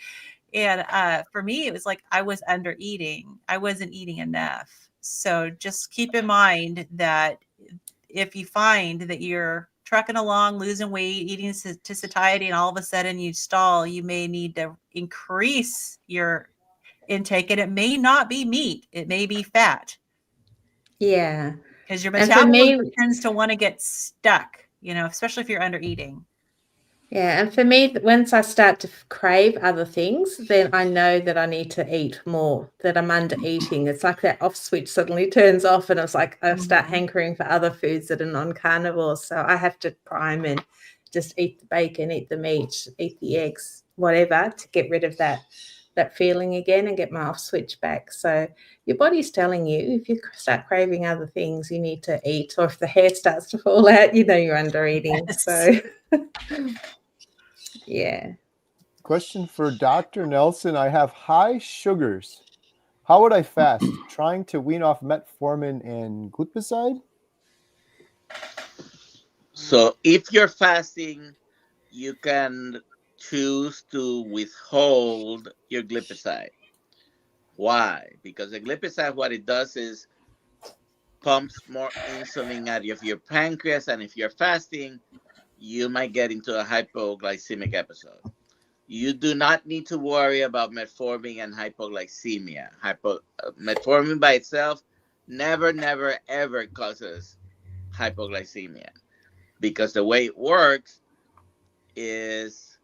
for me, it was like I was under eating. I wasn't eating enough. So just keep in mind that if you find that you're trucking along, losing weight, eating to satiety, and all of a sudden you stall, you may need to increase your intake. And it may not be meat. It may be fat. Yeah. Because your And for metabolism me- tends to want to get stuck, especially if you're under eating. Yeah, and for me, once I start to crave other things, then I know that I need to eat more, that I'm under eating. It's like that off switch suddenly turns off, and it's like I start hankering for other foods that are non-carnivore. So I have to prime and just eat the bacon, eat the meat, eat the eggs, whatever, to get rid of that feeling again and get my off switch back. So your body's telling you if you start craving other things, you need to eat, or if the hair starts to fall out, you're under eating. Yes. So yeah. Question for Dr. Nelson. I have high sugars. How would I fast? Trying to wean off metformin and glipizide? So if you're fasting, you can choose to withhold your glipizide. Why? Because the glipizide, what it does is pumps more insulin out of your pancreas, and if you're fasting, you might get into a hypoglycemic episode. You do not need to worry about metformin and hypoglycemia. Metformin by itself never, never, ever causes hypoglycemia, because the way it works is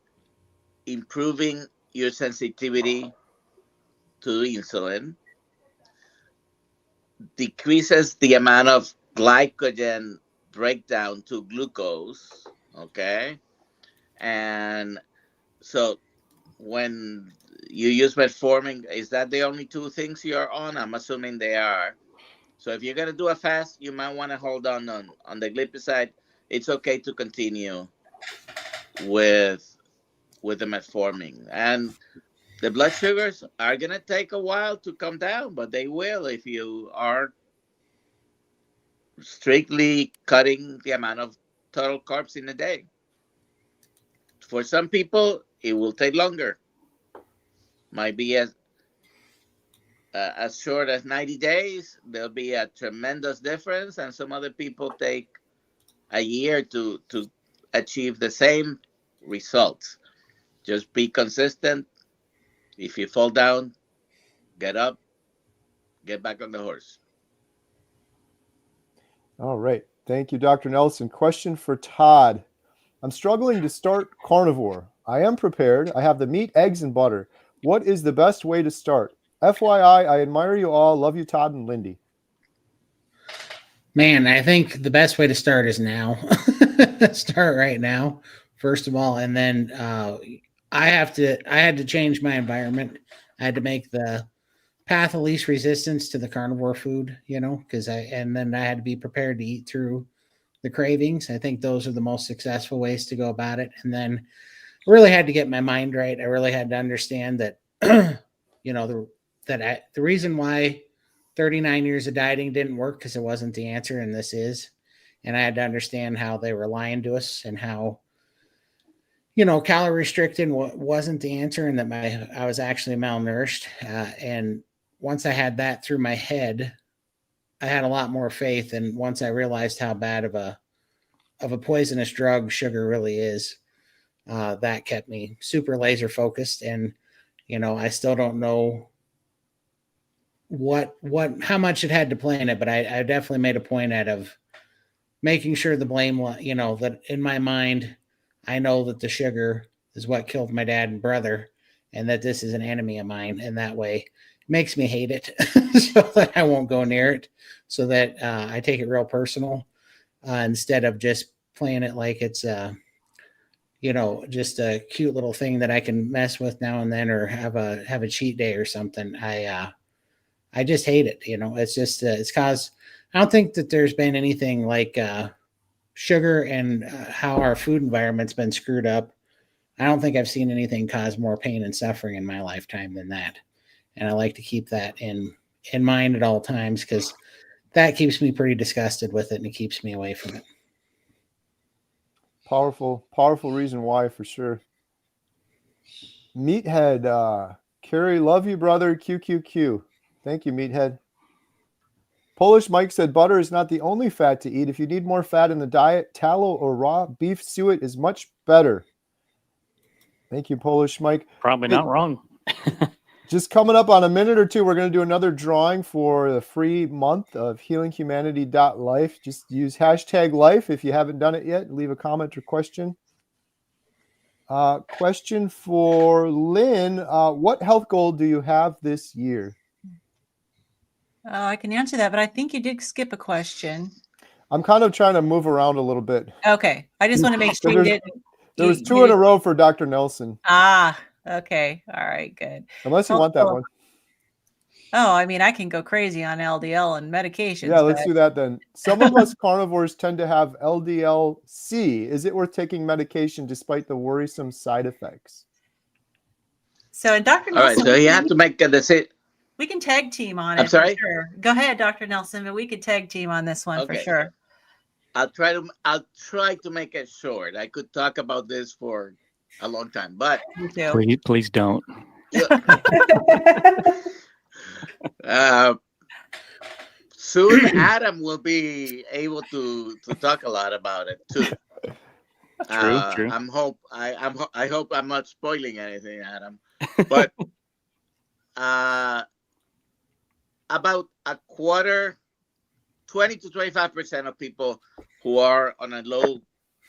improving your sensitivity to insulin, decreases the amount of glycogen breakdown to glucose, okay? And so when you use metformin, is that the only two things you're on? I'm assuming they are. So if you're going to do a fast, you might want to hold on the glipizide. It's okay to continue with the metformin. And the blood sugars are going to take a while to come down, but they will if you are strictly cutting the amount of total carbs in a day. For some people, it will take longer. Might be as short as 90 days. There'll be a tremendous difference, and some other people take a year to achieve the same results. Just be consistent. If you fall down, get up, get back on the horse. All right. Thank you, Dr. Nelson. Question for Todd. I'm struggling to start carnivore. I am prepared. I have the meat, eggs, and butter. What is the best way to start? FYI, I admire you all. Love you, Todd and Lindy. Man, I think the best way to start is now. Start right now, first of all, and then I had to change my environment. I had to make the path of least resistance to the carnivore food, and then I had to be prepared to eat through the cravings. I think those are the most successful ways to go about it. And then I really had to get my mind right. I really had to understand that, the reason why 39 years of dieting didn't work because it wasn't the answer, and this is. And I had to understand how they were lying to us and how, calorie restricting wasn't the answer, and that I was actually malnourished. And once I had that through my head, I had a lot more faith. And once I realized how bad of a poisonous drug sugar really is, that kept me super laser focused. And, I still don't know how much it had to play in it, but I definitely made a point out of making sure the blame, that in my mind, I know that the sugar is what killed my dad and brother, and that this is an enemy of mine. And that way it makes me hate it so that I won't go near it, so that I take it real personal instead of just playing it like it's, just a cute little thing that I can mess with now and then, or have a cheat day or something. I just hate it. It's just, it's caused, I don't think that there's been anything like sugar and how our food environment's been screwed up. I don't think I've seen anything cause more pain and suffering in my lifetime than that. And I like to keep that in mind at all times, because that keeps me pretty disgusted with it, and it keeps me away from it. Powerful reason why, for sure. Meathead, Carrie, love you, brother. QQQ. Thank you, Meathead. Polish Mike said butter is not the only fat to eat. If you need more fat in the diet, tallow or raw beef suet is much better. Thank you, Polish Mike. Probably not wrong. Just coming up on a minute or two, we're going to do another drawing for the free month of HealingHumanity.life. Just use #life if you haven't done it yet. Leave a comment or question. Question for Lynn. What health goal do you have this year? I can answer that, but I think you did skip a question. I'm kind of trying to move around a little bit. Okay. I just want to make sure you did. There was two in a row for Dr. Nelson. Okay. All right, good. Unless you want that one. Oh, I mean, I can go crazy on LDL and medications. Yeah, let's do that then. Some of us carnivores tend to have LDL-C. Is it worth taking medication despite the worrisome side effects? So, and Dr. Nelson. All right, so you have to make a decision. We can tag team on it. I'm sorry? For sure. Go ahead, Dr. Nelson, but we could tag team on this one for sure. I'll try to make it short. I could talk about this for a long time, but please don't. Soon Adam will be able to talk a lot about it too. True. I hope I'm not spoiling anything, Adam. But about a quarter, 20 to 25% of people who are on a low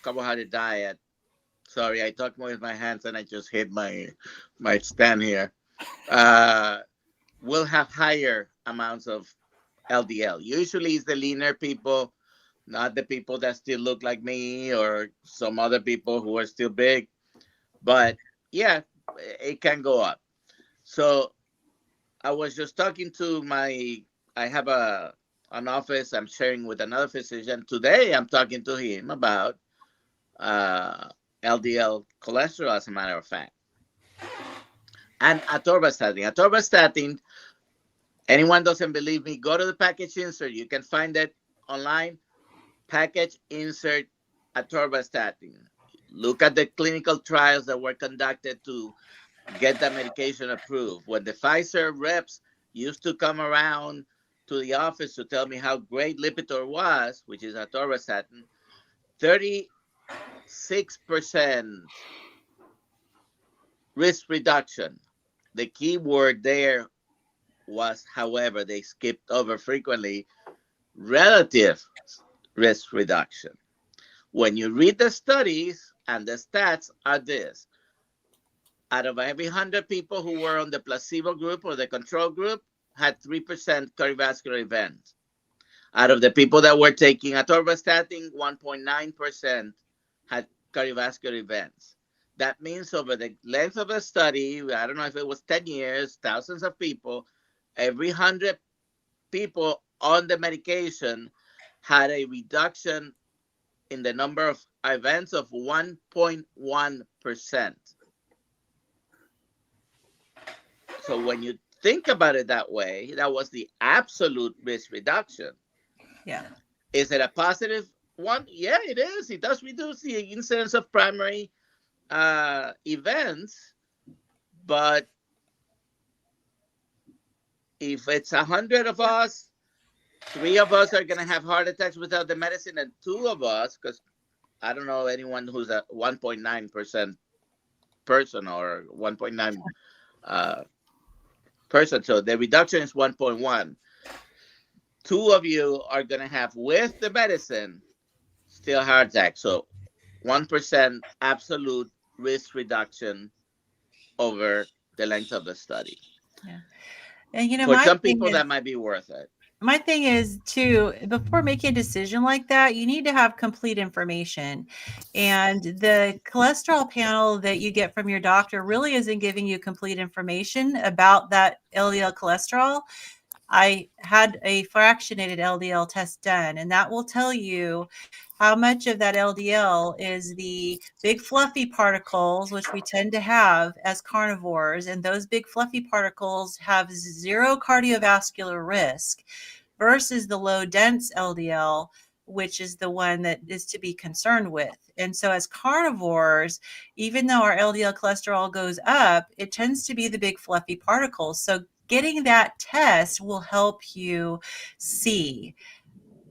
carbohydrate diet. Sorry, I talk more with my hands and I just hit my stand here. Will have higher amounts of LDL. Usually it's the leaner people, not the people that still look like me or some other people who are still big. But yeah, it can go up. So I was just talking to I have an office I'm sharing with another physician. Today I'm talking to him about LDL cholesterol, as a matter of fact. And atorvastatin. Atorvastatin, anyone doesn't believe me, go to the package insert. You can find it online. Package insert atorvastatin. Look at the clinical trials that were conducted to get that medication approved. When the Pfizer reps used to come around to the office to tell me how great Lipitor was, which is atorvastatin, 36% risk reduction. The key word there was, however, they skipped over frequently, relative risk reduction. When you read the studies, and the stats are this: out of every 100 people who were on the placebo group or the control group, had 3% cardiovascular events. Out of the people that were taking atorvastatin, 1.9% had cardiovascular events. That means over the length of the study, I don't know if it was 10 years, thousands of people, every 100 people on the medication had a reduction in the number of events of 1.1%. So when you think about it that way, that was the absolute risk reduction. Yeah. Is it a positive one? Yeah, it is. It does reduce the incidence of primary events, but if it's 100 of us, 3 of us are going to have heart attacks without the medicine, and 2 of us, because I don't know anyone who's a 1.9% person or 1.9 person. So the reduction is 1.1. 2 of you are going to have, with the medicine, still heart attack. So 1% absolute risk reduction over the length of the study. Yeah. And For some people, that might be worth it. My thing is too, before making a decision like that, you need to have complete information. And the cholesterol panel that you get from your doctor really isn't giving you complete information about that LDL cholesterol. I had a fractionated LDL test done, and that will tell you how much of that LDL is the big fluffy particles, which we tend to have as carnivores. And those big fluffy particles have 0 cardiovascular risk, versus the low dense LDL, which is the one that is to be concerned with. And so as carnivores, even though our LDL cholesterol goes up, it tends to be the big fluffy particles. So getting that test will help you see,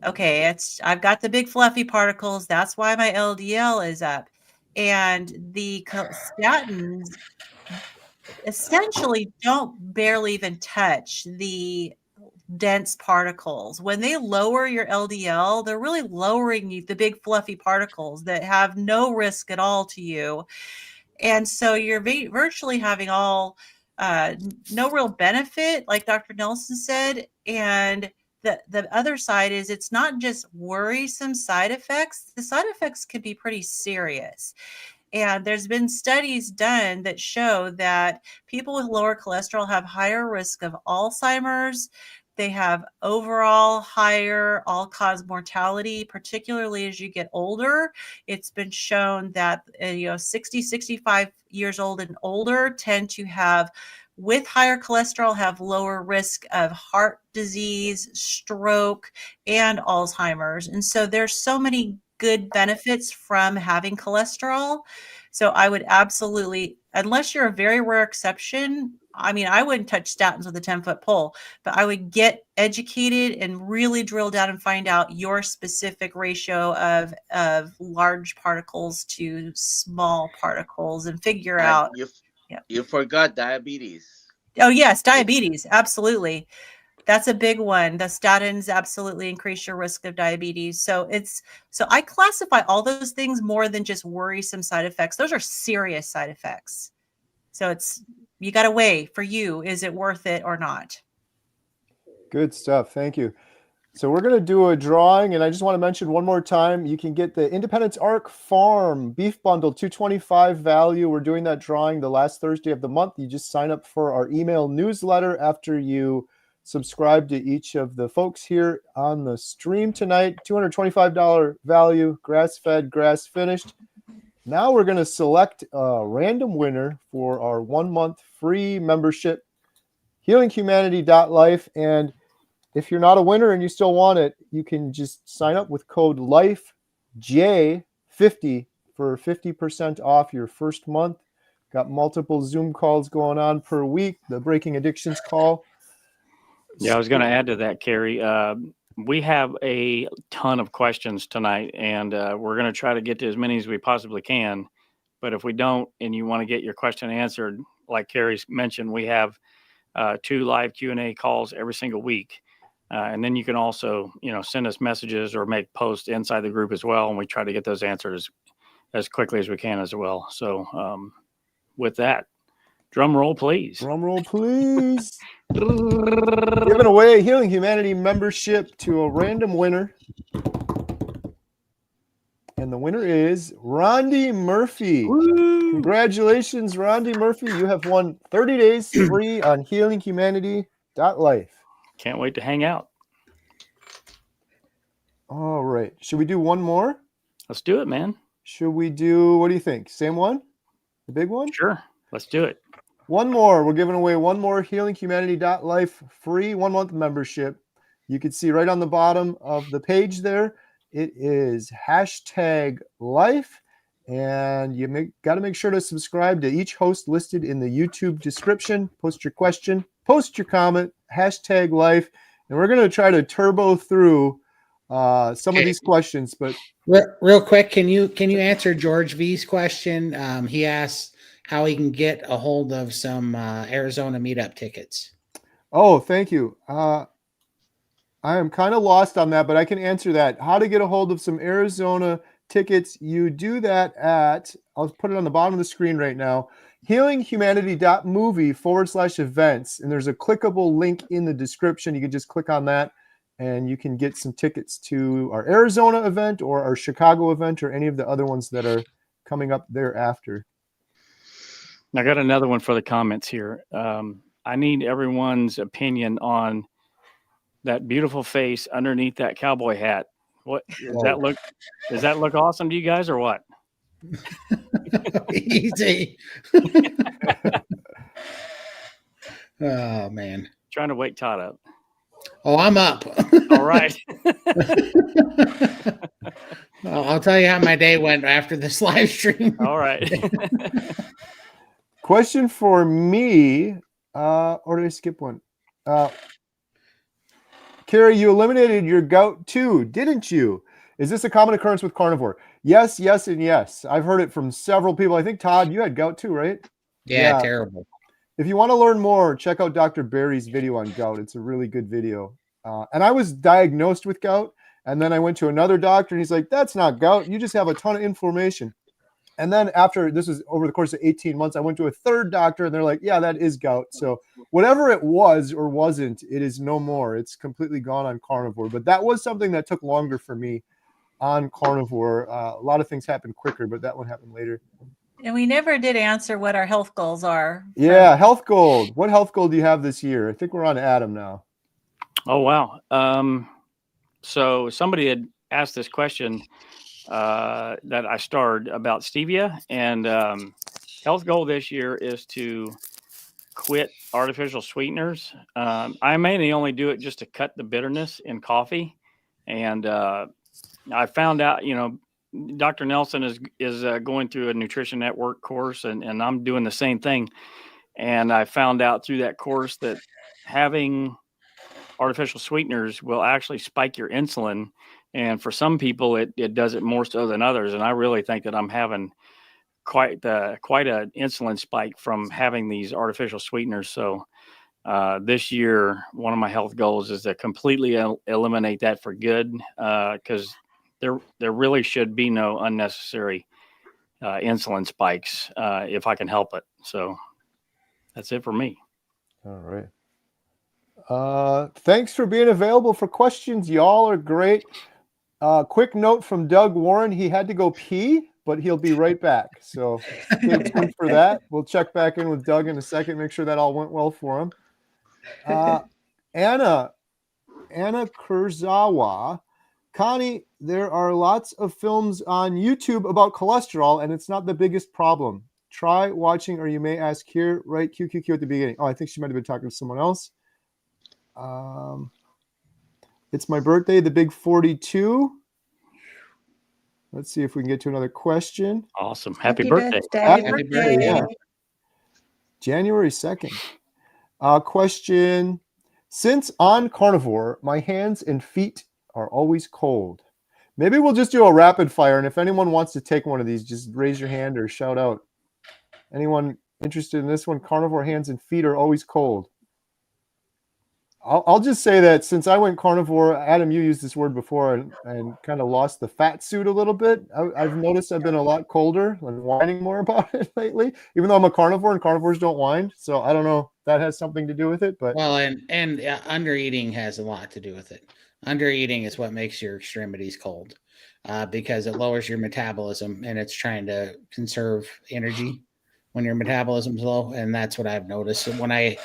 okay, I've got the big fluffy particles. That's why my LDL is up. And the statins essentially don't barely even touch the dense particles. When they lower your LDL, they're really lowering the big fluffy particles that have no risk at all to you. And so you're virtually having no real benefit, like Dr. Nelson said. And the other side is, it's not just worrisome side effects. The side effects can be pretty serious. And there's been studies done that show that people with lower cholesterol have higher risk of Alzheimer's. They have overall higher all-cause mortality, particularly as you get older. It's been shown that 60, 65 years old and older tend to have, with higher cholesterol, have lower risk of heart disease, stroke, and Alzheimer's. And so there's so many good benefits from having cholesterol. So I would absolutely, unless you're a very rare exception, I mean, I wouldn't touch statins with a 10-foot pole, but I would get educated and really drill down and find out your specific ratio of large particles to small particles and figure And out. you forgot diabetes. Oh, yes, diabetes. Absolutely. That's a big one. The statins absolutely increase your risk of diabetes. So I classify all those things more than just worrisome side effects. Those are serious side effects. So you got to weigh for you, is it worth it or not? Good stuff. Thank you. So we're going to do a drawing, and I just want to mention one more time, you can get the Independence Arc Farm Beef Bundle, $225 value. We're doing that drawing the last Thursday of the month. You just sign up for our email newsletter after you subscribe to each of the folks here on the stream tonight. $225 value, grass-fed, grass-finished. Now we're going to select a random winner for our 1-month free membership, HealingHumanity.life. And if you're not a winner and you still want it, you can just sign up with code LIFEJ50 for 50% off your first month. Got multiple Zoom calls going on per week, the Breaking Addictions call. Yeah, I was going to add to that, Carrie. We have a ton of questions tonight, and we're going to try to get to as many as we possibly can. But if we don't, and you want to get your question answered, like Carrie's mentioned, we have 2 live Q&A calls every single week. And then you can also, send us messages or make posts inside the group as well. And we try to get those answers as quickly as we can as well. So with that, drum roll, please. Drum roll, please. Giving away Healing Humanity membership to a random winner. And the winner is Rondi Murphy. Woo! Congratulations, Rondi Murphy. You have won 30 days free on HealingHumanity.life. Can't wait to hang out. All right. Should we do one more? Let's do it, man. Should we do, what do you think? Same one? The big one? Sure. Let's do it. One more. We're giving away one more HealingHumanity.life free 1-month membership. You can see right on the bottom of the page there, it is #life. And you got to make sure to subscribe to each host listed in the YouTube description. Post your question, post your comment, #life. And we're going to try to turbo through some of these questions. But real quick, can you answer George V's question? He asked how he can get a hold of some Arizona meetup tickets. Oh, thank you. I am kind of lost on that, but I can answer that. How to get a hold of some Arizona tickets. You do that at, I'll put it on the bottom of the screen right now, healinghumanity.movie/events. And there's a clickable link in the description. You can just click on that and you can get some tickets to our Arizona event or our Chicago event or any of the other ones that are coming up thereafter. I got another one for the comments here. I need everyone's opinion on that beautiful face underneath that cowboy hat. What does that look awesome to you guys or what? Easy. Oh man. Trying to wake Todd up. Oh, I'm up. All right. Well, I'll tell you how my day went after this live stream. All right. Question for me, or did I skip one? Carrie, you eliminated your gout too, didn't you? Is this a common occurrence with carnivore? Yes, yes, and yes. I've heard it from several people. I think, Todd, you had gout too, right? Yeah, terrible. If you want to learn more, check out Dr. Barry's video on gout. It's a really good video. And I was diagnosed with gout, and then I went to another doctor, and he's like, that's not gout. You just have a ton of inflammation. And then after, this was over the course of 18 months, I went to a third doctor, and they're like, yeah, that is gout. So whatever it was or wasn't, it is no more. It's completely gone on carnivore. But that was something that took longer for me on carnivore. A lot of things happened quicker, but that one happened later. And we never did answer what our health goals are. Yeah, health goal. What health goal do you have this year? I think we're on to Adam now. Oh, wow. So somebody had asked this question that I starred about stevia, and health goal this year is to quit artificial sweeteners. I mainly only do it just to cut the bitterness in coffee. And I found out, Dr. Nelson is going through a Nutrition Network course, and I'm doing the same thing. And I found out through that course that having artificial sweeteners will actually spike your insulin. And for some people, it does it more so than others. And I really think that I'm having quite an insulin spike from having these artificial sweeteners. So this year, one of my health goals is to completely eliminate that for good, because there really should be no unnecessary insulin spikes if I can help it. So that's it for me. All right. Thanks for being available for questions. Y'all are great. Quick note from Doug Warren. He had to go pee, but he'll be right back. So stay tuned for that. We'll check back in with Doug in a second, make sure that all went well for him. Anna Kurzawa. Connie, there are lots of films on YouTube about cholesterol, and it's not the biggest problem. Try watching, or you may ask here, right? QQQ at the beginning. Oh, I think she might have been talking to someone else. It's my birthday, the big 42. Let's see if we can get to another question. Awesome. Happy birthday. Happy birthday. Yeah. January 2nd. Question. Since on Carnivore, my hands and feet are always cold. Maybe we'll just do a rapid fire, and if anyone wants to take one of these, just raise your hand or shout out. Anyone interested in this one? Carnivore hands and feet are always cold. I'll just say that since I went carnivore, Adam, you used this word before, and kind of lost the fat suit a little bit. I've noticed I've been a lot colder and whining more about it lately, even though I'm a carnivore and carnivores don't whine. So I don't know if that has something to do with it. But well, and undereating has a lot to do with it. Undereating is what makes your extremities cold, because it lowers your metabolism, and it's trying to conserve energy when your metabolism's low. And that's what I've noticed. So when I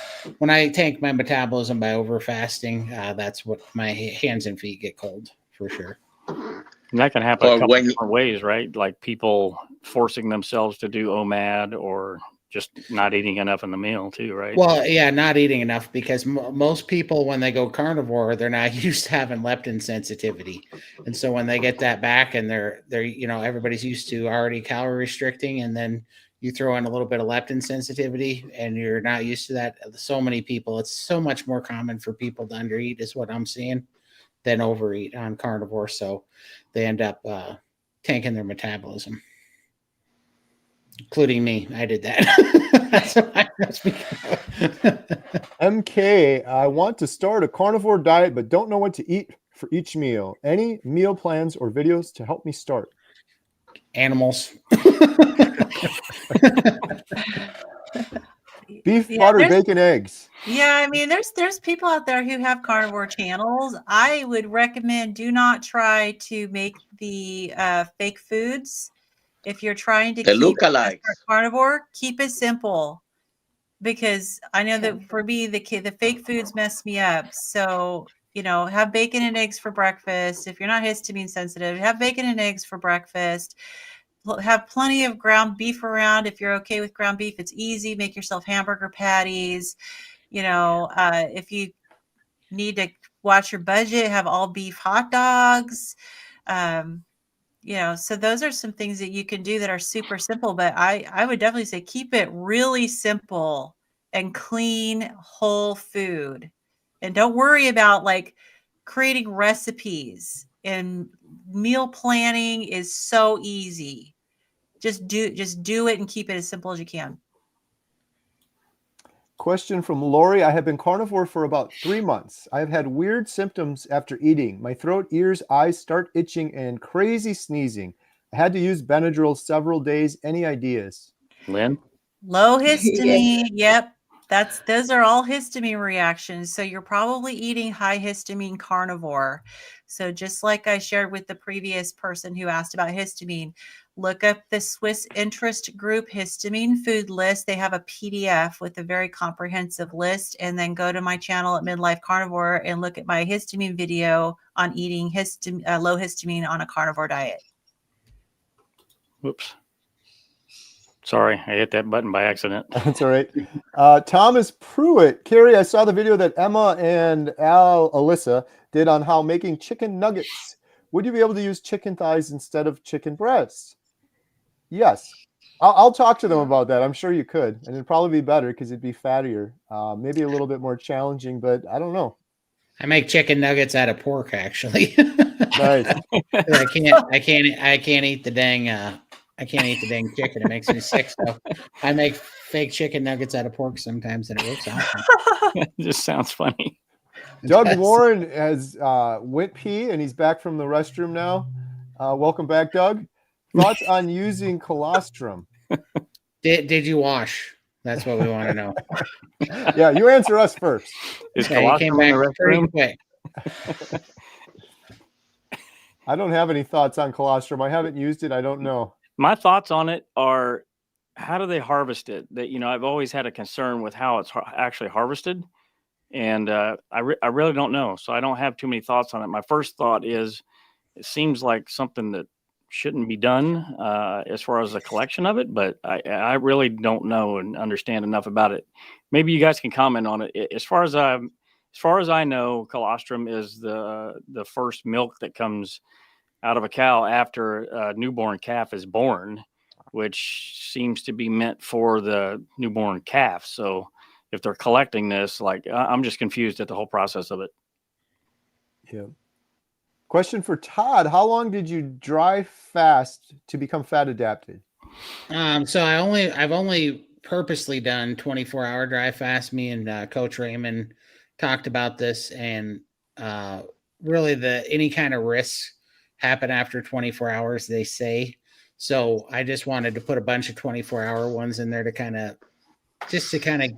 tank my metabolism by over fasting, that's what my hands and feet get cold for sure. And that can happen a couple different ways, right? Like people forcing themselves to do OMAD, or just not eating enough in the meal too, right? Well, yeah, not eating enough, because most people, when they go carnivore, they're not used to having leptin sensitivity. And so when they get that back, and they're everybody's used to already calorie restricting, and then you throw in a little bit of leptin sensitivity and you're not used to that. So many people, it's so much more common for people to undereat, is what I'm seeing, than overeat on carnivore. So they end up tanking their metabolism, including me. I did that. That's what I was speaking of. MK, I want to start a carnivore diet, but don't know what to eat for each meal. Any meal plans or videos to help me start? Animals. Beef, butter, bacon, eggs. Yeah, I mean, there's people out there who have carnivore channels. I would recommend do not try to make the fake foods. If you're trying to keep carnivore, keep it simple, because I know that for me, the fake foods mess me up. So, have bacon and eggs for breakfast. If you're not histamine sensitive, have bacon and eggs for breakfast. Have plenty of ground beef around. If you're okay with ground beef, it's easy. Make yourself hamburger patties. If you need to watch your budget, have all beef hot dogs. So those are some things that you can do that are super simple, but I would definitely say keep it really simple and clean, whole food. And don't worry about creating recipes, and meal planning is so easy. Just do it and keep it as simple as you can. Question from Lori. I have been carnivore for about 3 months. I have had weird symptoms after eating. My throat, ears, eyes start itching and crazy sneezing. I had to use Benadryl several days. Any ideas? Lynn? Low histamine. Yep. Those are all histamine reactions. So you're probably eating high histamine carnivore. So just like I shared with the previous person who asked about histamine, look up the Swiss Interest Group histamine food list. They have a PDF with a very comprehensive list. And then go to my channel at Midlife Carnivore and look at my histamine video on eating low histamine on a carnivore diet. Whoops. Sorry, I hit that button by accident. That's all right. Thomas Pruitt. Carrie, I saw the video that Emma and Alyssa did on how making chicken nuggets. Would you be able to use chicken thighs instead of chicken breasts? Yes. I'll talk to them about that. I'm sure you could, and it'd probably be better because it'd be fattier. Maybe a little bit more challenging, but I don't know. I make chicken nuggets out of pork, actually. Nice. I can't eat the dang. I can't eat the dang chicken. It makes me sick. So I make fake chicken nuggets out of pork sometimes, and it works awesome. It just sounds funny. Doug Yes. Warren has went pee, and he's back from the restroom now. Welcome back, Doug. Thoughts on using colostrum? Did you wash? That's what we want to know. Yeah, you answer us first. Is Yeah, you came colostrum in back the pretty restroom? quick. I don't have any thoughts on colostrum. I haven't used it. I don't know. My thoughts on it are, how do they harvest it? That, I've always had a concern with how it's actually harvested, and I really don't know. So I don't have too many thoughts on it. My first thought is, it seems like something that shouldn't be done as far as the collection of it, but I really don't know and understand enough about it. Maybe you guys can comment on it. As far as I know, colostrum is the first milk that comes out of a cow after a newborn calf is born, which seems to be meant for the newborn calf. So if they're collecting this, I'm just confused at the whole process of it. Yeah. Question for Todd: how long did you dry fast to become fat adapted? So I've only purposely done 24-hour dry fast. Me and Coach Raymond talked about this, and really any kind of risks happen after 24 hours, they say. So I just wanted to put a bunch of 24-hour ones in there to kind of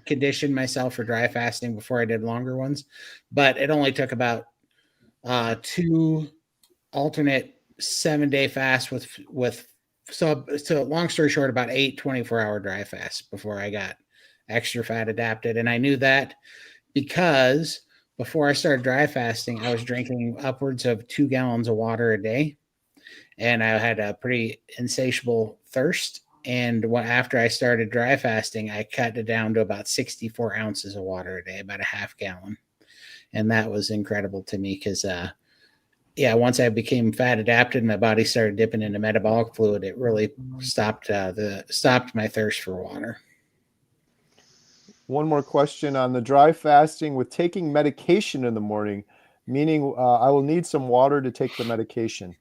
condition myself for dry fasting before I did longer ones. But it only took about 2 alternate 7-day fasts so long story short, about 8 24-hour dry fasts before I got extra fat adapted. And I knew that because before I started dry fasting, I was drinking upwards of 2 gallons of water a day, and I had a pretty insatiable thirst. And after I started dry fasting, I cut it down to about 64 ounces of water a day, about a half gallon. And that was incredible to me because, once I became fat adapted, my body started dipping into metabolic fluid. It really stopped my thirst for water. One more question on the dry fasting with taking medication in the morning, meaning I will need some water to take the medication.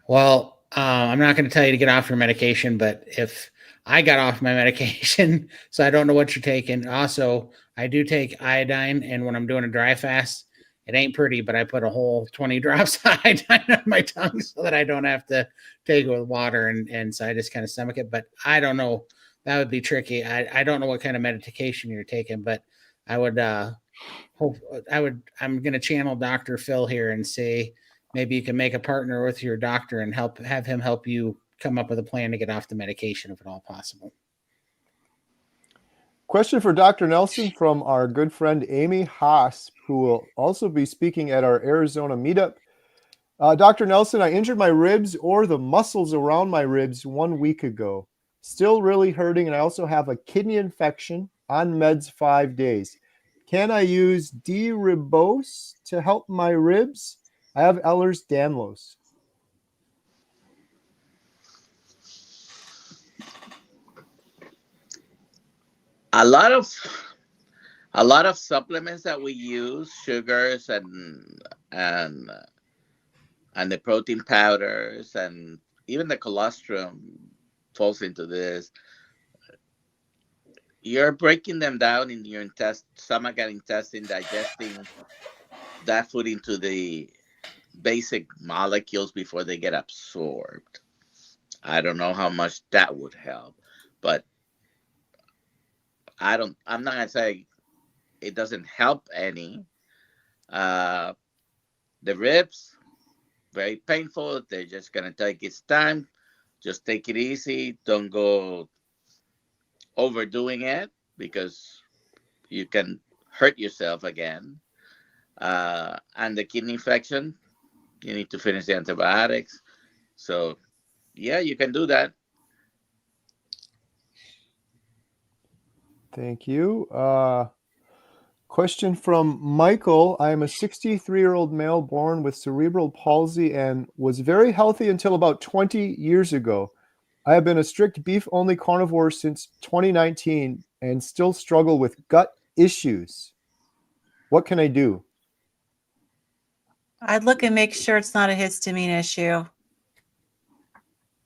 Well, I'm not going to tell you to get off your medication, but if I got off my medication, so I don't know what you're taking. Also, I do take iodine, and when I'm doing a dry fast, it ain't pretty, but I put a whole 20 drops of iodine on my tongue so that I don't have to take it with water, and so I just kind of stomach it. But I don't know. That would be tricky. I don't know what kind of medication you're taking, but I'm going to channel Dr. Phil here and say, maybe you can make a partner with your doctor and have him help you come up with a plan to get off the medication if at all possible. Question for Dr. Nelson from our good friend Amy Haas, who will also be speaking at our Arizona meetup. Dr. Nelson, I injured my ribs or the muscles around my ribs 1 week ago. Still really hurting, and I also have a kidney infection, on meds 5 days. Can I use D-ribose to help my ribs? I have Ehlers-Danlos. A lot of supplements that we use, sugars and the protein powders, and even the colostrum falls into this. You're breaking them down in your stomach and intestine, digesting that food into the basic molecules before they get absorbed. I don't know how much that would help, but I'm not gonna say it doesn't help any. The ribs, very painful. They're just gonna take its time. Just take it easy. Don't go overdoing it because you can hurt yourself again. And the kidney infection, you need to finish the antibiotics. So, yeah, you can do that. Thank you. Question from Michael. I am a 63-year-old male born with cerebral palsy and was very healthy until about 20 years ago. I have been a strict beef-only carnivore since 2019 and still struggle with gut issues. What can I do? I'd look and make sure it's not a histamine issue.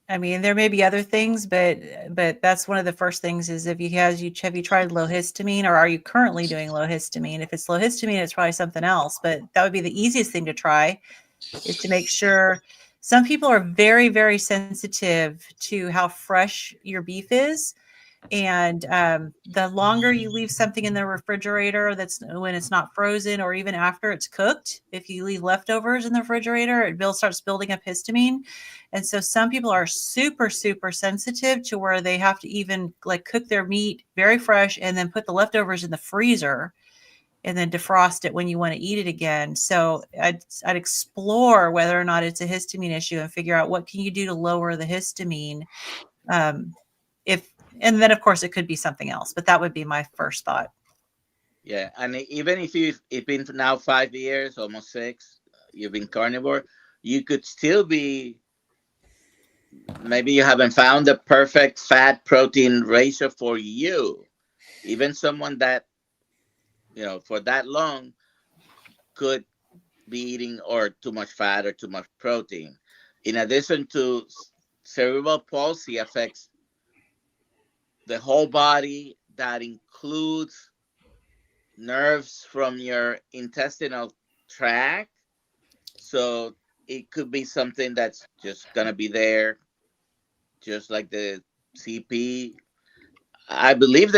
I mean, there may be other things, but that's one of the first things is have you tried low histamine, or are you currently doing low histamine? If it's low histamine, it's probably something else, but that would be the easiest thing to try, is to make sure. Some people are very, very sensitive to how fresh your beef is. And the longer you leave something in the refrigerator, that's when it's not frozen, or even after it's cooked, if you leave leftovers in the refrigerator, it starts building up histamine. And so some people are super, super sensitive to where they have to even like cook their meat very fresh and then put the leftovers in the freezer and then defrost it when you want to eat it again. So I'd explore whether or not it's a histamine issue and figure out what can you do to lower the histamine. And then of course it could be something else, but that would be my first thought. Yeah, and even if it's been now 5 years, almost 6, you've been carnivore, you could still be, maybe you haven't found the perfect fat protein ratio for you. Even someone that, for that long could be eating or too much fat or too much protein. In addition to cerebral palsy affects the whole body, that includes nerves from your intestinal tract. So it could be something that's just going to be there, just like the CP. I believe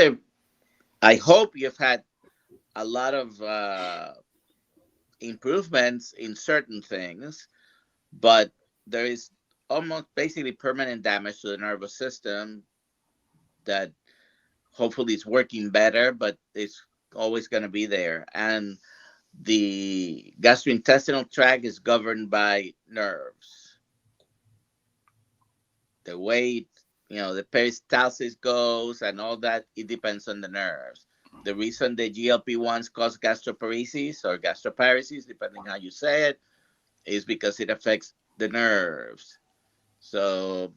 I hope you've had a lot of improvements in certain things, but there is almost basically permanent damage to the nervous system that hopefully is working better, but it's always going to be there. And the gastrointestinal tract is governed by nerves. The way, the peristalsis goes and all that, it depends on the nerves. The reason the GLP-1s cause gastroparesis or gastroparesis, depending how you say it, is because it affects the nerves. So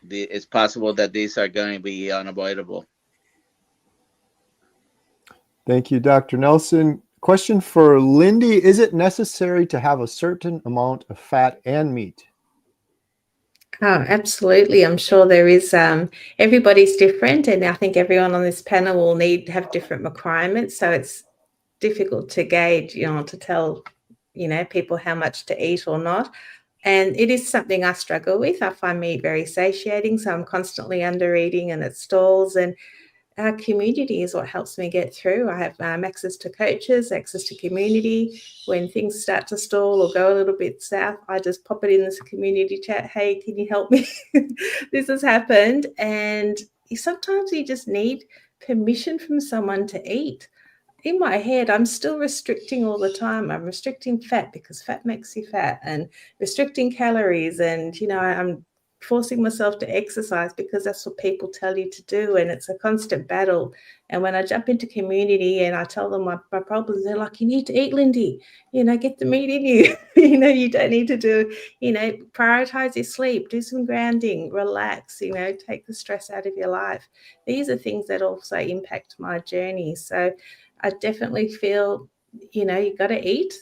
it's possible that these are going to be unavoidable. Thank you, Dr. Nelson. Question for Lindy. Is it necessary to have a certain amount of fat and meat? Oh, absolutely. I'm sure there is. Everybody's different, and I think everyone on this panel will have different requirements. So it's difficult to gauge, to tell, people how much to eat or not. And it is something I struggle with. I find meat very satiating, so I'm constantly under eating and it stalls. And our community is what helps me get through. I have access to coaches, access to community. When things start to stall or go a little bit south, I just pop it in this community chat. Hey, can you help me? This has happened. And sometimes you just need permission from someone to eat. In my head, I'm still restricting all the time. I'm restricting fat because fat makes you fat, and restricting calories. And, I'm forcing myself to exercise because that's what people tell you to do. And it's a constant battle. And when I jump into community and I tell them my problems, they're like, you need to eat, Lindy, get the meat in you. You don't need to do, prioritize your sleep, do some grounding, relax, take the stress out of your life. These are things that also impact my journey. So I definitely feel, you got to eat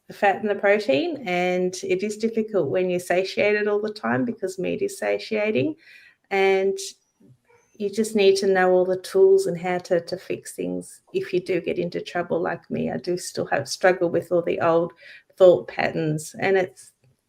the fat and the protein, and it is difficult when you're satiated all the time because meat is satiating, and you just need to know all the tools and how to fix things. If you do get into trouble like me, I do still struggle with all the old thought patterns, and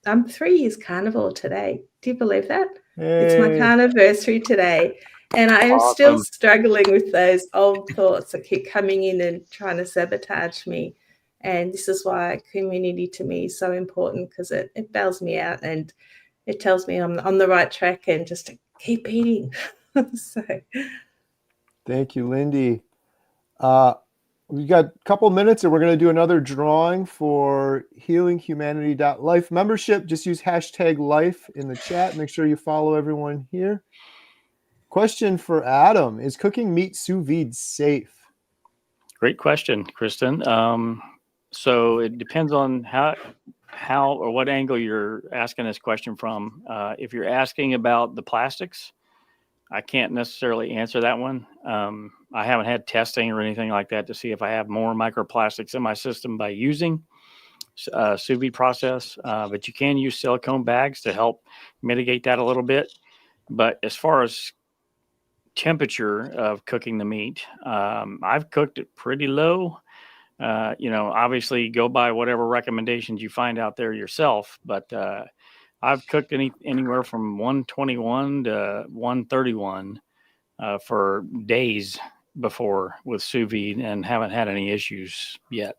I'm 3 years carnivore today. Do you believe that? Hey. It's my carniversary today. And I am still struggling with those old thoughts that keep coming in and trying to sabotage me. And this is why community to me is so important, because it bails me out and it tells me I'm on the right track and just to keep eating. So. Thank you, Lindy. We've got a couple minutes and we're going to do another drawing for HealingHumanity.life membership. Just use #life in the chat. Make sure you follow everyone here. Question for Adam. Is cooking meat sous vide safe? Great question, Kristen. So it depends on how or what angle you're asking this question from. If you're asking about the plastics, I can't necessarily answer that one. I haven't had testing or anything like that to see if I have more microplastics in my system by using sous-vide process, but you can use silicone bags to help mitigate that a little bit. But as far as temperature of cooking the meat, I've cooked it pretty low. Obviously go by whatever recommendations you find out there yourself, but I've cooked anywhere from 121 to 131 for days before with sous vide and haven't had any issues yet.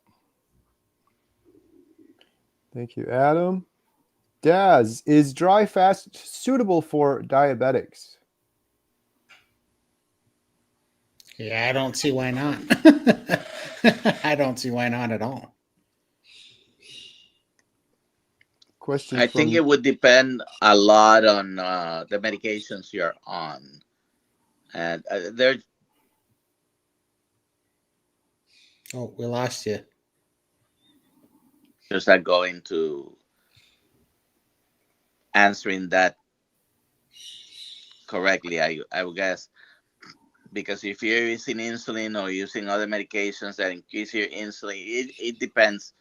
Thank you, Adam. Daz, is dry fast suitable for diabetics? Yeah, I don't see why not. I don't see why not at all. Question I think it would depend a lot on the medications you're on. And Oh, we lost you. just not going to answering that correctly, I would guess. Because if you're using insulin or using other medications that increase your insulin, it depends.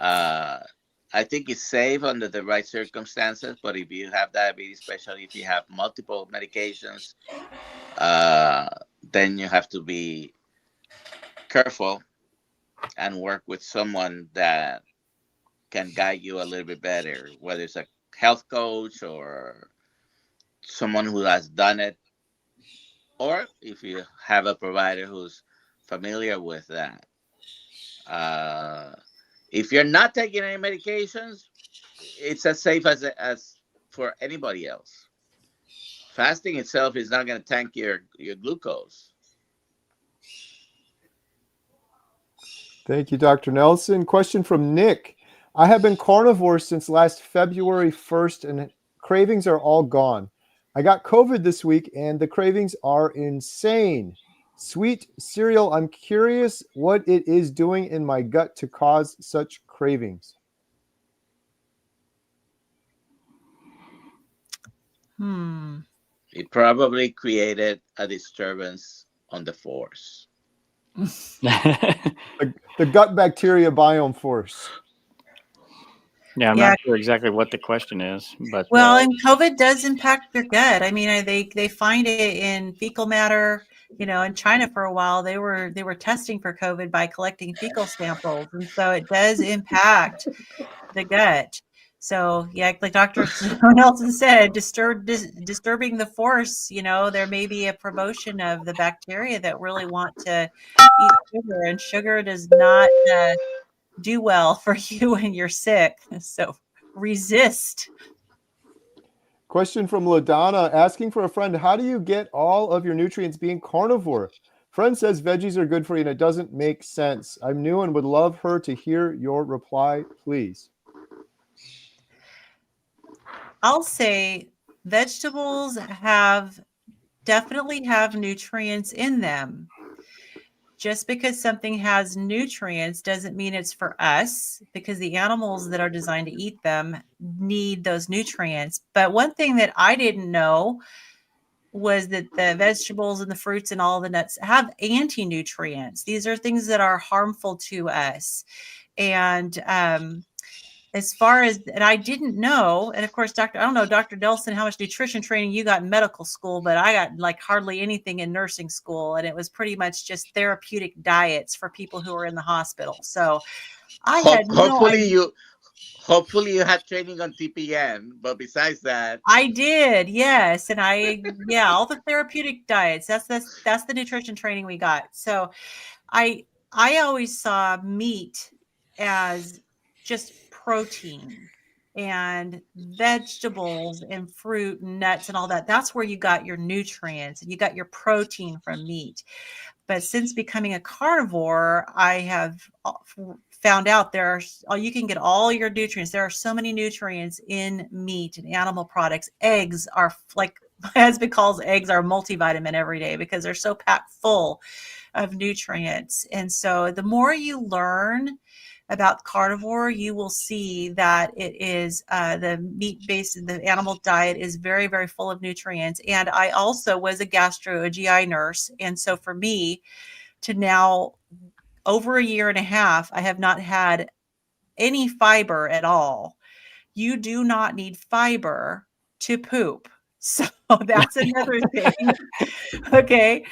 I think it's safe under the right circumstances, but if you have diabetes, especially if you have multiple medications, then you have to be careful and work with someone that can guide you a little bit better, whether it's a health coach or someone who has done it, or if you have a provider who's familiar with that. If you're not taking any medications, it's as safe as for anybody else. Fasting itself is not going to tank your glucose. Thank you, Dr. Nelson. Question from Nick. I have been carnivore since last February 1st and cravings are all gone. I got COVID this week and the cravings are insane. Sweet cereal, I'm curious what it is doing in my gut to cause such cravings. It probably created a disturbance on the force. The gut bacteria biome force. Yeah, I'm not sure exactly what the question is, but and COVID does impact your gut. I mean, they find it in fecal matter. In China for a while, they were testing for COVID by collecting fecal samples, and so it does impact the gut. So yeah, like Dr. Nelson said, disturbing the force. There may be a promotion of the bacteria that really want to eat sugar, and sugar does not do well for you when you're sick. So resist. Question from LaDonna asking for a friend, how do you get all of your nutrients being carnivore? Friend says veggies are good for you and it doesn't make sense. I'm new and would love her to hear your reply, please. I'll say vegetables definitely have nutrients in them. Just because something has nutrients doesn't mean it's for us, because the animals that are designed to eat them need those nutrients. But one thing that I didn't know was that the vegetables and the fruits and all the nuts have anti-nutrients. These are things that are harmful to us. And as far as, and I didn't know, and of course, I don't know, Dr. Delson, how much nutrition training you got in medical school, but I got like hardly anything in nursing school. And it was pretty much just therapeutic diets for people who are in the hospital. So I had Hopefully you had training on TPN, but besides that. I did, yes. And all the therapeutic diets, that's the nutrition training we got. So I always saw meat as just protein, and vegetables and fruit and nuts and all that. That's where you got your nutrients and you got your protein from meat. But since becoming a carnivore, I have found out you can get all your nutrients. There are so many nutrients in meat and animal products. Eggs are like my husband calls eggs our multivitamin every day because they're so packed full of nutrients. And so the more you learn about carnivore, you will see that it is the meat-based, the animal diet is very, very full of nutrients. And I also was a GI nurse. And so for me to now, over a year and a half, I have not had any fiber at all. You do not need fiber to poop. So that's another thing. Okay.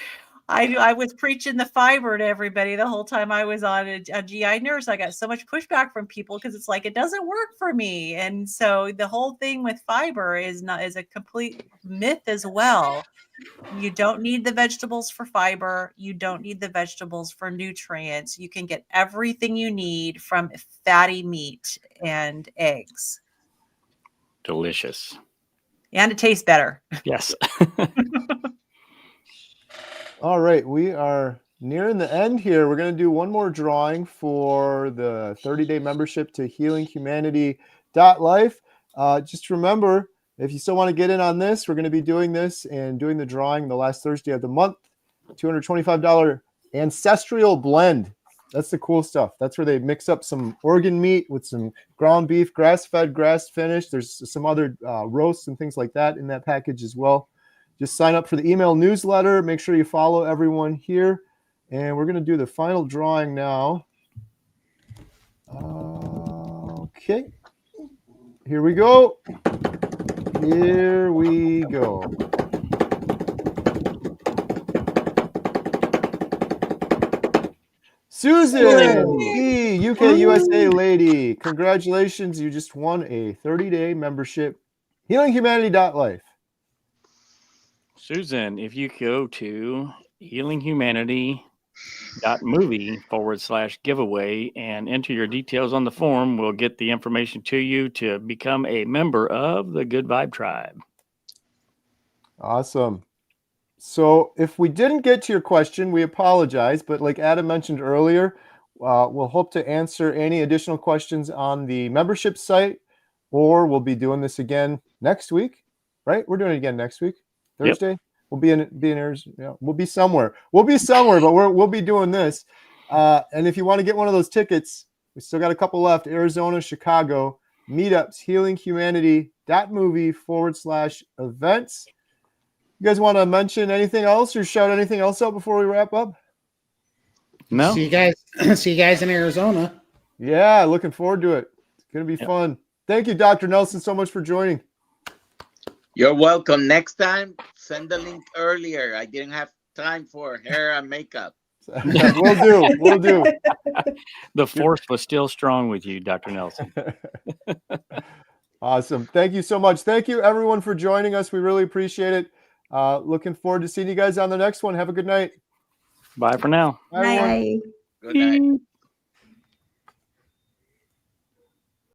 I was preaching the fiber to everybody the whole time I was on a GI nurse. I got so much pushback from people because it's like, it doesn't work for me. And so the whole thing with fiber is a complete myth as well. You don't need the vegetables for fiber. You don't need the vegetables for nutrients. You can get everything you need from fatty meat and eggs. Delicious. And it tastes better. Yes. All right, we are nearing the end here. We're going to do one more drawing for the 30-day membership to HealingHumanity.life. Just remember, if you still want to get in on this, we're going to be doing this and doing the drawing the last Thursday of the month. $225 ancestral blend. That's the cool stuff. That's where they mix up some organ meat with some ground beef, grass-fed, grass-finished. There's some other roasts and things like that in that package as well. Just sign up for the email newsletter. Make sure you follow everyone here. And we're going to do the final drawing now. Okay. Here we go. Here we go. Susan, the UK USA lady. Congratulations. You just won a 30-day membership. HealingHumanity.life. Susan, if you go to healinghumanity.movie/giveaway and enter your details on the form, we'll get the information to you to become a member of the Good Vibe Tribe. Awesome. So if we didn't get to your question, we apologize. But like Adam mentioned earlier, we'll hope to answer any additional questions on the membership site, or we'll be doing this again next week, right? We're doing it again next week. Thursday. Yep. We'll be in Arizona. Yeah, we'll be somewhere. We'll be somewhere, but we'll be doing this. And if you want to get one of those tickets, we still got a couple left. Arizona, Chicago meetups. HealingHumanity.movie/events. You guys want to mention anything else or shout anything else out before we wrap up? No. See you guys in Arizona. Yeah, looking forward to it. It's gonna be fun. Thank you, Dr. Nelson, so much for joining. You're welcome. Next time, send the link earlier. I didn't have time for hair and makeup. We'll do. The force was still strong with you, Dr. Nelson. Awesome. Thank you so much. Thank you, everyone, for joining us. We really appreciate it. Looking forward to seeing you guys on the next one. Have a good night. Bye for now. Bye, everyone. Bye. Good night.